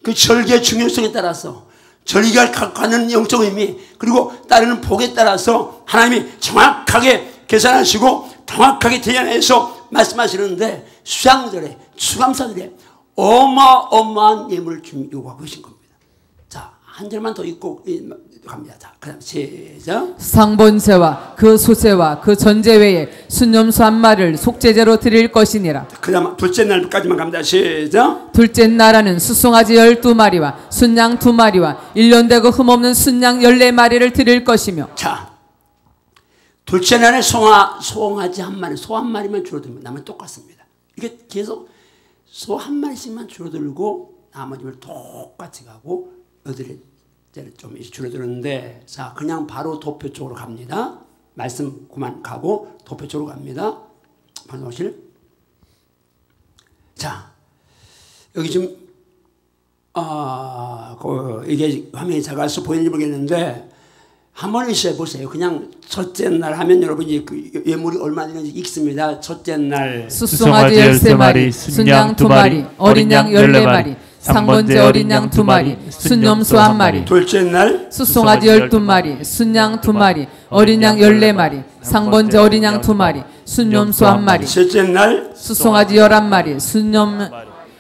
그 절기의 중요성에 따라서 절기가 갖는 영적 의미 그리고 따르는 복에 따라서 하나님이 정확하게 계산하시고 정확하게 대연해서 말씀하시는데 수양절에 추수감사절에 어마어마한 예물을 요구하고 계신 겁니다. 자, 한 절만 더 읽고 갑니다. 자, 그 다음 시작. 상번제와 그 소제와 그 전제 외에 순염소 1마리를 속죄제로 드릴 것이니라. 그 다음 둘째 날까지만 갑니다. 시작. 둘째 날에는 숫송아지 12마리와 순양 2마리와 1년 되고 흠없는 순양 14마리를 드릴 것이며. 자, 둘째 날에 송아지 1마리, 소 1마리만 줄어들면 나머지 똑같습니다. 이게 계속 소 1마리씩만 줄어들고 나머지를 똑같이 가고 여덟에 좀 줄어드는데, 자, 그냥 바로 도표 쪽으로 갑니다. 말씀 그만 가고 도표 쪽으로 갑니다. 반성실. 자, 여기 지금 이게 화면이 작아서 보이는지 모르겠는데 한번 있어요. 보세요. 그냥 첫째 날 하면 여러분이 그 예물이 얼마 되는지 읽습니다. 첫째 날 숫송아지 13마리, 순양 2마리, 어린 양 14마리, 상번제 어린 양 2마리, 순염소 1마리. 둘째 날 숫송아지 12마리, 순양 2마리, 어린 양 14마리, 상번제 어린 양 2마리, 순염소 1마리. 셋째 날 숫송아지 11마리,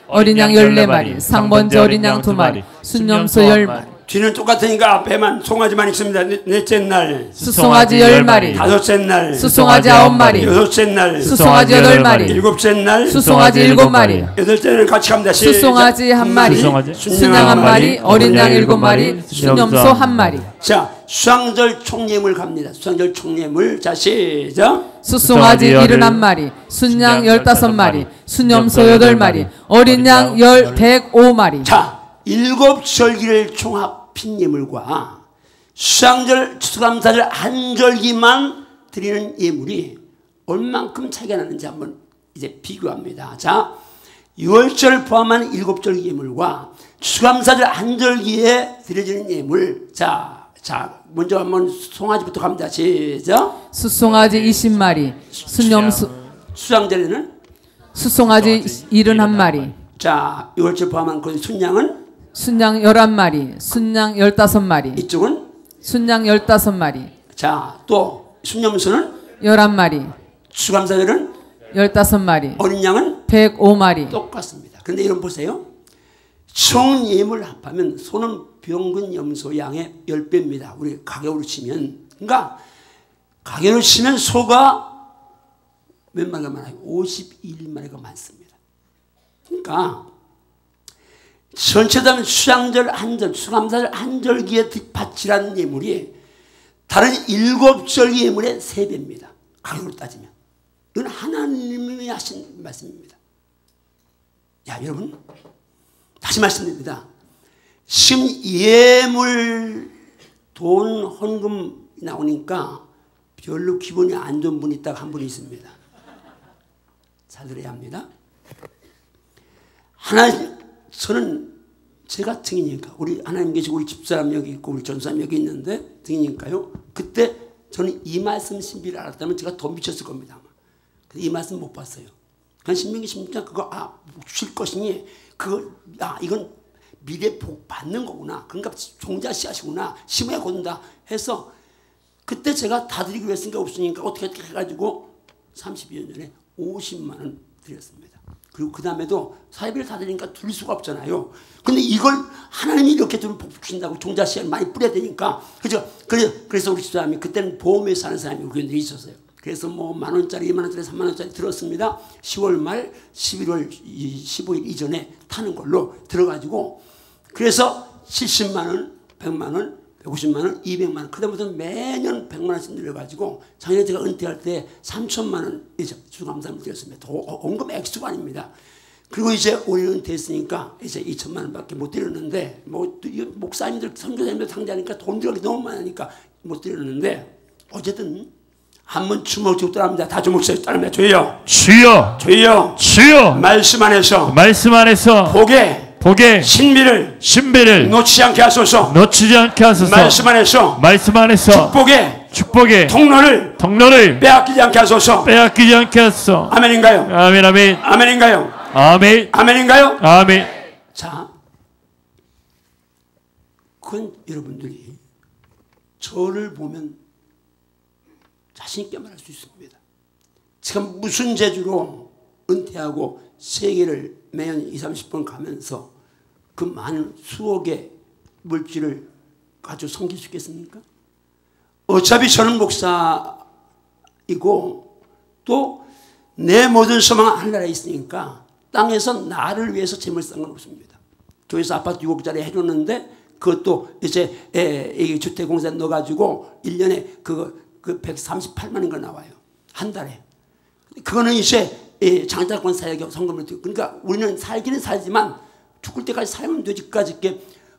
어린 양 14마리, 상번제 어린 양 2마리, 순염소 10마리. 뒤는 똑같으니까 앞에만 송아지만 있습니다. 넷째 날 수송아지 10마리, 다섯째 날 수송아지 9마리, 여섯째 날 수송아지 8마리, 일곱째 날 수송아지 7마리, 여덟째는 같이 갑니다. 수송아지 1마리, 순양 1마리, 어린 양 7마리, 순염소 1마리. 자, 수상절 총예물 갑니다. 수상절 총예물. 자, 시작. 수송아지 71마리, 순양 15마리, 순염소 8마리, 어린 양 105마리. 자, 일곱 절기를 종합힌 예물과 수상절, 추수감사절 한 절기만 드리는 예물이 얼만큼 차이가 나는지 한번 이제 비교합니다. 자, 6월절 포함한 일곱 절기 예물과 추수감사절 한 절기에 드려지는 예물. 자, 먼저 한번 송아지부터 갑니다. 시작. 수송아지 20마리, 순염소 수상절에는 수송아지 71마리. 자, 6월절 포함한 그 순양은 순양 11마리, 순양 15마리. 이쪽은 순양 15마리. 자, 또 순염소는 11마리. 추수감사절은 15마리. 어린 양은 105마리. 똑같습니다. 그런데 여러분 보세요. 총 예물 합하면 소는 병근 염소 양의 10배입니다. 우리 가격으로 치면. 그러니까 가격으로 치면 소가 몇 마리가 많아요? 51마리가 많습니다. 그러니까 전체도 하면 수양절 한절, 수감사절 한절기에 바치라는 예물이 다른 7절기 예물의 3배입니다. 가격으로 따지면. 이건 하나님이 하신 말씀입니다. 야, 여러분, 다시 말씀드립니다. 지금 예물, 돈, 헌금 나오니까 별로 기분이 안 좋은 분이 딱 한 분이 있습니다. 잘 들어야 합니다. 저는 제가 증인이니까, 우리 하나님 계시고 우리 집사람 여기 있고 우리 전사람 여기 있는데 증인이니까요. 그때 저는 이 말씀 신비를 알았다면 제가 더 미쳤을 겁니다. 이 말씀 못 봤어요. 그냥 신명기 16장 그거 쉴 것이니 그거 이건 미래 복 받는 거구나. 그러니까 종자 씨앗이구나. 심어야 거둔다 해서 그때 제가 다 드리기로 했으니까 없으니까 어떻게 해가지고 32년 전에 50만 원 드렸습니다. 그리고 그 다음에도 사회비를 다 드리니까 드릴 수가 없잖아요. 근데 이걸 하나님이 이렇게 좀 복 주신다고 종자 씨앗을 많이 뿌려야 되니까. 그래서 우리 집사람이 그때는 보험회사 하는 사람이 우리 교회에 있었어요. 그래서 뭐 10,000원짜리, 20,000원짜리, 30,000원짜리 들었습니다. 10월 말 11월 15일 이전에 타는 걸로 들어가지고 그래서 70만 원, 100만 원, 150만 원, 200만 원. 그다음부터 매년 100만 원씩 늘려가지고 작년에 제가 은퇴할 때 3천만 원 이제 추수감사를 드렸습니다. 원금 액수가 아닙니다. 그리고 이제 올해 은퇴했으니까 이제 2천만 원밖에 못 드렸는데 뭐 목사님들 선교사님들 상대하니까 돈 들어가기 너무 많으니까 못 드렸는데 어쨌든 한번 주먹 쥐고 따라합니다. 다 주먹 쥐고 따라합니다. 주여, 주여, 주여, 주여. 말씀 안에서 복의 신비를 놓치지 않게 하소서. 말씀 안에서 축복의 통로를 빼앗기지 않게 하소서. 아멘인가요? 아멘, 아멘. 아멘인가요? 아멘. 아멘인가요? 아멘. 자, 그건 여러분들이 저를 보면 자신 있게 말할 수 있습니다. 제가 무슨 재주로 은퇴하고 세계를 매년 20-30번 가면서 그 많은 수억의 물질을 가지고 섬길 수 있겠습니까? 어차피 저는 목사이고 또 내 모든 소망은 하늘나라에 있으니까 땅에서 나를 위해서 재물 쌓은 건 없습니다. 교회에서 아파트 6억짜리 해줬는데 그것도 이제 주택공사에 넣어가지고 1년에 그 138만 원인가 나와요. 한 달에. 그거는 이제 장자권 사역에 성금을 드리고. 그러니까 우리는 살기는 살지만 죽을 때까지 살면 되지까지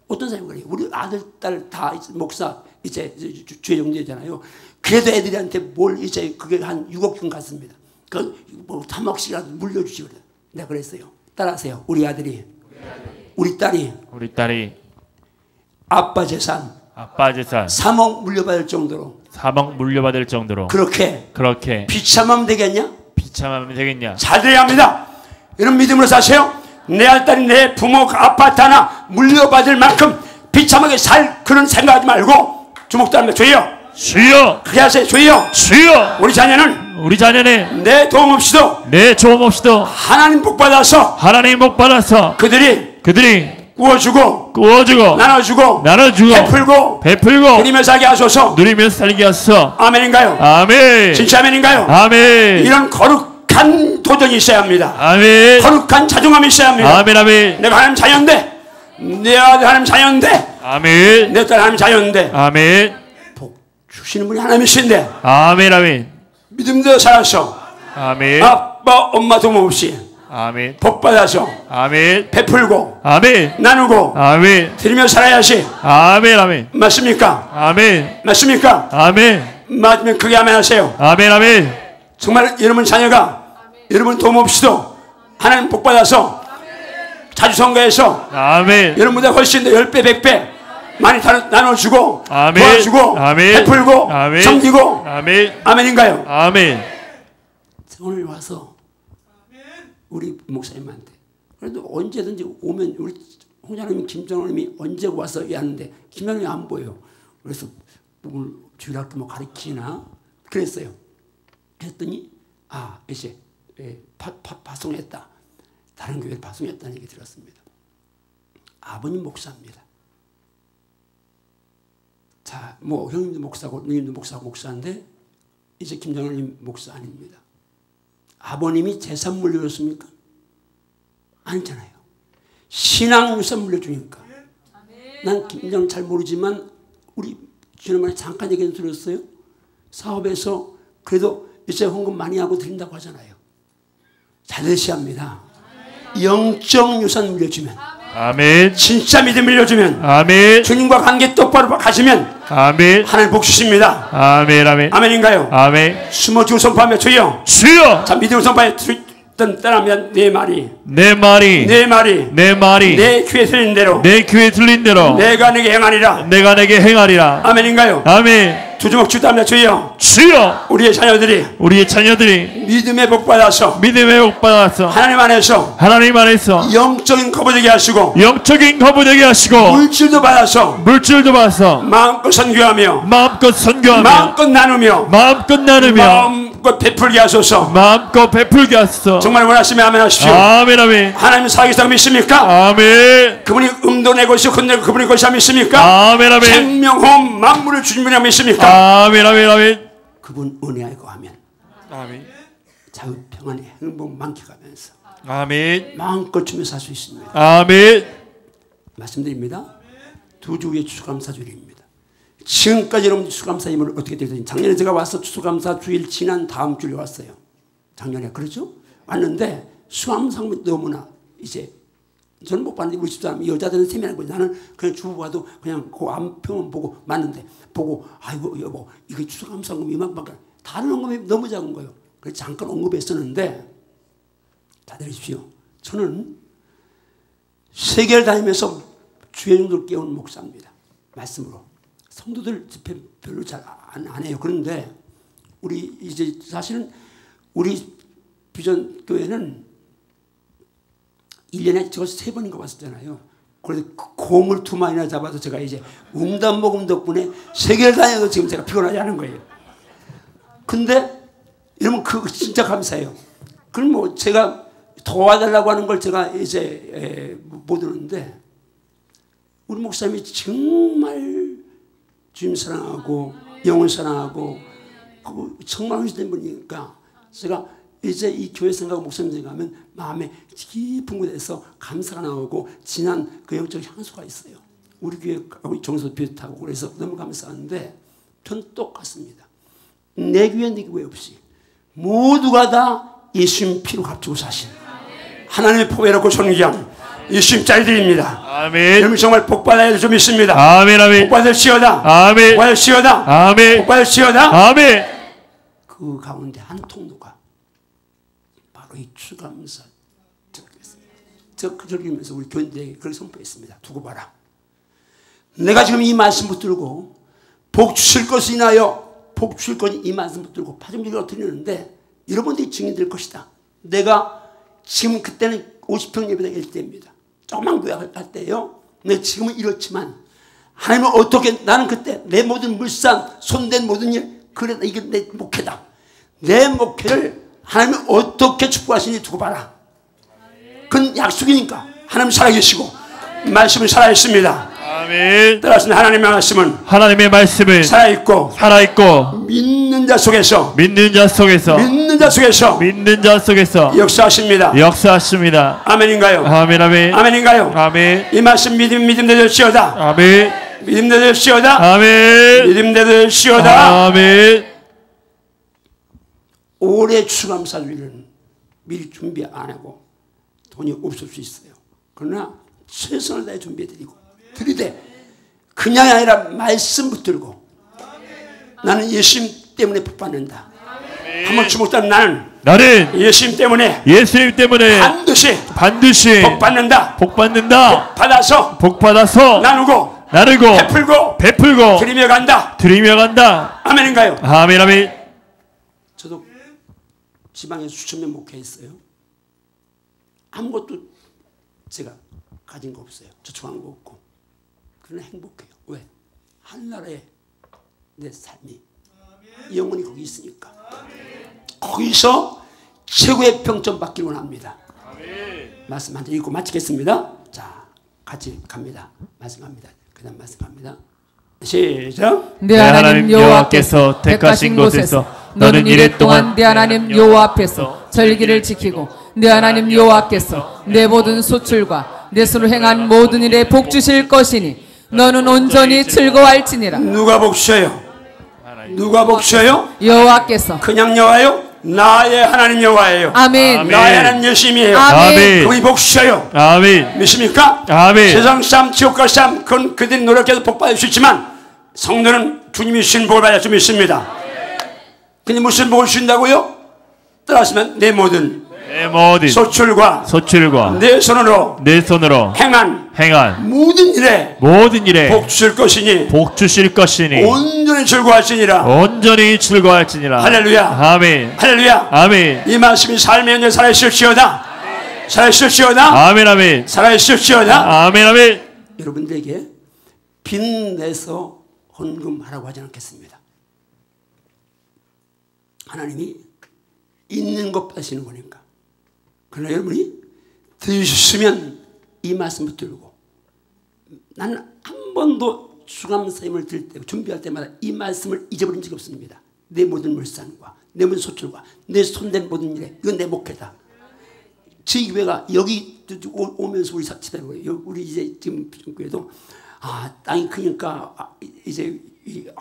어떤 사람이 그래요. 우리 아들, 딸 다 목사 이제 주의 정도잖아요. 그래도 애들한테 뭘 이제 그게 한 6억쯤 갔습니다. 뭐 3억씩이라도 물려주시고 그래요. 내가 그랬어요. 따라하세요. 우리 아들이, 우리 딸이 아빠 재산 3억 물려받을 정도로 그렇게 비참하면 되겠냐? 잘 들어야 합니다. 이런 믿음으로 사세요. 내 딸이 내 부모 아파트 하나 물려받을 만큼 비참하게 살 그런 생각하지 말고 주먹 따르며 주여, 그렇게 하세요. 주여, 우리 자녀는 내 도움 없이도 하나님 복 받아서 그들이 구워주고 나눠주고 베풀고 누리며 살게 하소서. 아멘인가요? 아멘. 진짜 아멘인가요? 아멘. 이런 거룩한 도전이 있어야 합니다. 아멘. 거룩한 자중함이 있어야 합니다. 아멘. 아멘. 내가 하나님 자녀인데, 내 아들 하나님 자녀인데, 아멘. 내 딸 하나님 자녀인데, 아멘. 복 주시는 분이 하나님이신데, 아멘. 아멘. 믿음대로 살아서 아멘. 아빠 엄마 도움 없이 아멘. 복 받아서 아멘. 베풀고 아멘. 나누고 아멘. 드리며 살아야지. 아멘. 아멘. 맞습니까? 아멘. 맞습니까? 아멘. 맞으면 크게 아멘 하세요. 아멘. 아멘. 정말 여러분 자녀가 여러분 도움 없이도 하나님 복 받아서 자주 선거해서 아멘. 여러분보다 훨씬 더 10배 100배 많이 나눠주고 아멘. 도와주고 아멘. 베풀고 아멘. 섬기고 아멘. 아멘인가요? 아멘. 오늘 와서 우리 목사님한테 그래도 언제든지 오면 우리 홍장님이 김정호님이 언제 와서 하는데 김정호님이 안 보여. 그래서 오늘 주일학교 뭐 가르치나 그랬어요. 그랬더니 이제 파송했다. 다른 교회를 파송했다는 얘기 들었습니다. 아버님 목사입니다. 자, 뭐 형님도 목사고 누님도 목사인데 이제 김정호님 목사 아닙니다. 아버님이 재산 물려줬습니까? 아니잖아요. 신앙 유산 물려주니까. 난 김정은 잘 모르지만 우리 지난번에 잠깐 얘기 들었어요. 사업에서 그래도 이제 헌금 많이 하고 드린다고 하잖아요. 잘 되셔야 합니다. 영적 유산 물려주면 아멘. 진짜 믿음 물려주면 아멘. 주님과 관계 똑바로 가시면 아멘. 하나님 복 주십니다. 아멘. 아멘. 아멘인가요? 아멘. 숨어주고 선포하며 주여 주여. 자, 믿음으로 선포하여 따라하면 내 말이 내 귀에 들린 대로 내가 내게 행하리라. 아멘인가요? 아멘. 두 주먹 주다며 주여 우리의 자녀들이 믿음의 복 받아서 하나님 안에서 영적인 거부되게 하시고 물질도 받아서 마음껏 선교하며 마음껏 나누며 마음껏 베풀게 하소서. 정말 원하시면 아멘 하십시오. 아멘. 아멘. 하나님 살아계시다고 믿습니까? 아멘. 그분이 응도 내 것이요 끝내고 그분의 것이라 믿습니까? 아멘. 아멘. 생명호흡 만물을 주신 분이라 믿습니까? 아멘. 아멘. 아멘. 그분 은혜하여 거하면 아멘. 자유 평안의 행복 만끽하면서 아멘. 마음껏 주며 살 수 있습니다. 아멘. 말씀드립니다. 두 주 후에 추수감사주일입니다. 지금까지 여러분 추수감사임을 어떻게 되더니 작년에 제가 와서 추수감사 주일 지난 다음 주에 왔어요. 작년에 그렇죠? 왔는데 수감상이 너무나 이제 저는 못 봤는데 우리 집사람 여자들은 세미나고 나는 그냥 주부와도 그냥 그 안표만 보고 맞는데 보고 아이고 여보 이거 추수감사금 이만큼밖에 다른 언급이 너무 작은 거예요. 그래서 잠깐 언급했었는데 다 들으십시오. 저는 세계를 다니면서 주의 종들을 깨우는 목사입니다. 말씀으로. 성도들 집회 별로 잘 안 해요. 그런데 우리 이제 사실은 우리 비전 교회는 1년에 저 3번인가 왔었잖아요. 그래서 곰을 2마리나 잡아서 제가 이제 음담 먹음 덕분에 세계를 다녀도 지금 제가 피곤하지 않은 거예요. 근데 여러분 그거 진짜 감사해요. 그럼 뭐 제가 도와달라고 하는 걸 제가 이제 못 들었는데 우리 목사님이 정말 주님 사랑하고 영혼 사랑하고 정말 헌신된 분이니까 제가 이제 이 교회 생각 목사님 생각하면 마음에 깊은 곳에서 감사가 나오고 진한 그 영적 향수가 있어요. 우리 교회하고 정서 비슷하고 그래서 너무 감사한데 전 똑같습니다. 내 교회 내 교회 없이 모두가 다 예수님 피로 값주고 사신 하나님의 포배롭고 존귀한 예수님 짤들입니다. 아멘. 여러분 정말 복받아야 좀 있습니다. 아멘. 아멘. 복받을지어다. 아멘. 복받을지어다. 아멘. 복받을지어다. 아멘. 그 가운데 한 통로가 바로 이 추감사 적용하면서 우리 교인들에게 그렇게 선포했습니다. 두고 봐라. 내가 지금 이 말씀 붙들고 복 주실 것을 인하여 복 주실 것이 이 말씀 붙들고 파종기가 드리는데 여러분들이 증인될 것이다. 내가 지금 그때는 50평 예배당 1대입니다. 조그만 교회 할 때요. 근데 지금은 이렇지만 하나님은 어떻게 나는 그때 내 모든 물산 손댄 모든 일 그래 이게 내 목회다. 내 목회를 하나님은 어떻게 축복하시는지 두고 봐라. 그건 약속이니까 하나님 살아계시고 말씀은 살아있습니다. 아멘. 따라서 하나님의 말씀은 하나님의 말씀은 살아있고 믿는 자 속에서 역사하십니다. 아멘인가요? 아멘. 아멘. 아멘인가요? 아멘. 이 말씀 믿음 되시오다. 아멘. 믿음 되시오다. 아멘. 믿음 되시오다. 아멘. 올해 추감사주일은 미리 준비 안 하고 돈이 없을 수 있어요. 그러나 최선을 다해 준비해드리고 드리되 그냥이 아니라 말씀 붙들고 나는 예수님 때문에 복 받는다. 한번 주목하면 나는 예수님 때문에 반드시 복 받는다. 복 받아서 나누고 베풀고 드리며 간다. 아멘인가요? 아멘. 아멘. 저도 지방에 수천 명 목회했어요. 아무것도 제가 가진 거 없어요. 저축한 거 없고. 그러나 행복해요. 왜? 하늘나라에 내 삶이 영원히 거기 있으니까. 거기서 최고의 평점 받기를 원합니다. 말씀 한 번 읽고 마치겠습니다. 자, 같이 갑니다. 말씀합니다. 그 다음 말씀합니다. 시작. 내 하나님 여호와께서 택하신 곳에서 너는 이래 동안 내 하나님 여호와 앞에서 절기를 지키고 내 하나님 여호와께서 내 모든 소출과 내 손으로 행한 모든 일에 복 주실 것이니 너는 온전히 즐거워할지니라. 누가 복 주셔요? 여호와께서. 그냥 여호와요? 나의 하나님 여호와예요. 아멘. 나의 하나님 예수님이에요. 아멘. 그분이 복 주셔요. 아멘. 믿습니까? 아멘. 세상 삶, 지옥과 삶, 그건 그들이 노력해서 복 받을 수 있지만 성도는 주님이 주신 복을 받을 수 믿습니다. 근데 무슨 복을 주신다고요? 따라하시면 내 모든 소출과 내 손으로 행한 모든 일에 복 주실 것이니 온전히 즐거워할지니라. 할렐루야. 아멘. 이 말씀이 삶의 현재 살아있을지어다. 아멘. 살아있을지어다. 아멘. 여러분들에게 빚내서 헌금하라고 하지 않겠습니다. 하나님이 있는 것 받으시는 거니까. 그러나 여러분이 들으셨으면 이 말씀 붙들고, 나는 한 번도 주감사임을 들 때, 준비할 때마다 이 말씀을 잊어버린 적이 없습니다. 내 모든 물산과 내 모든 소출과 내 손댄 모든 일에 이건 내 목회다. 저희 교회가 여기 오면서 우리 집에 우리 이제 지금 교회도 땅이 크니까 이제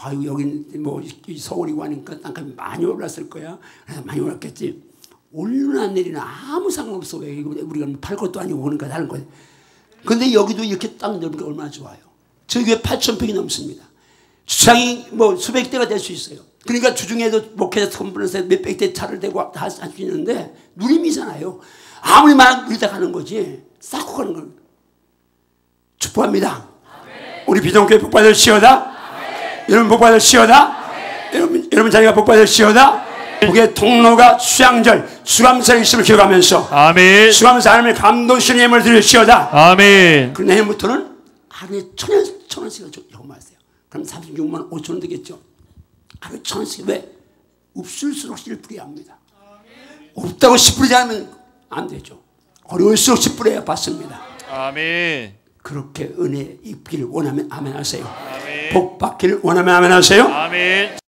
여기는 뭐 서울이고 하니까 땅값이 많이 올랐을 거야. 그래서 많이 올랐겠지. 올르나 내리나 아무 상관없어. 우리가 팔 것도 아니고 오는 거 다른 거야. 근데 여기도 이렇게 땅 넓으니까 얼마나 좋아요. 저희 교회 8,000평이 넘습니다. 주차장이 뭐 수백 대가 될 수 있어요. 그러니까 주중에도 목회자 컨퍼런스에 몇백 대 차를 대고 할 수 있는데 누림이잖아요. 아무리 많아도 누리다 가는 거지. 쌓고 가는 걸. 축복합니다. 우리 비동교회 복 받으시오다. 여러분 복 받으시오다. 여러분 자녀가 복 받으시오다. 복의 통로가 수양절 수감사에 있음을 기억하면서 수감사 하나님의 감동시는 예물을 드리시오다. 아멘. 그 내일부터는 하루에 1,000원씩을 조금 하세요. 그럼 36만 5천 원 되겠죠. 하루에 1,000원씩. 왜? 없을수록 씨를 뿌려야 합니다. 없다고 씨 뿌리지 않으면 안 되죠. 어려울수록 씨 뿌려야 받습니다. 아멘. 그렇게 은혜 입기를 원하면 아멘 하세요. 복 받기를 원하면 아멘 하세요. 아멘.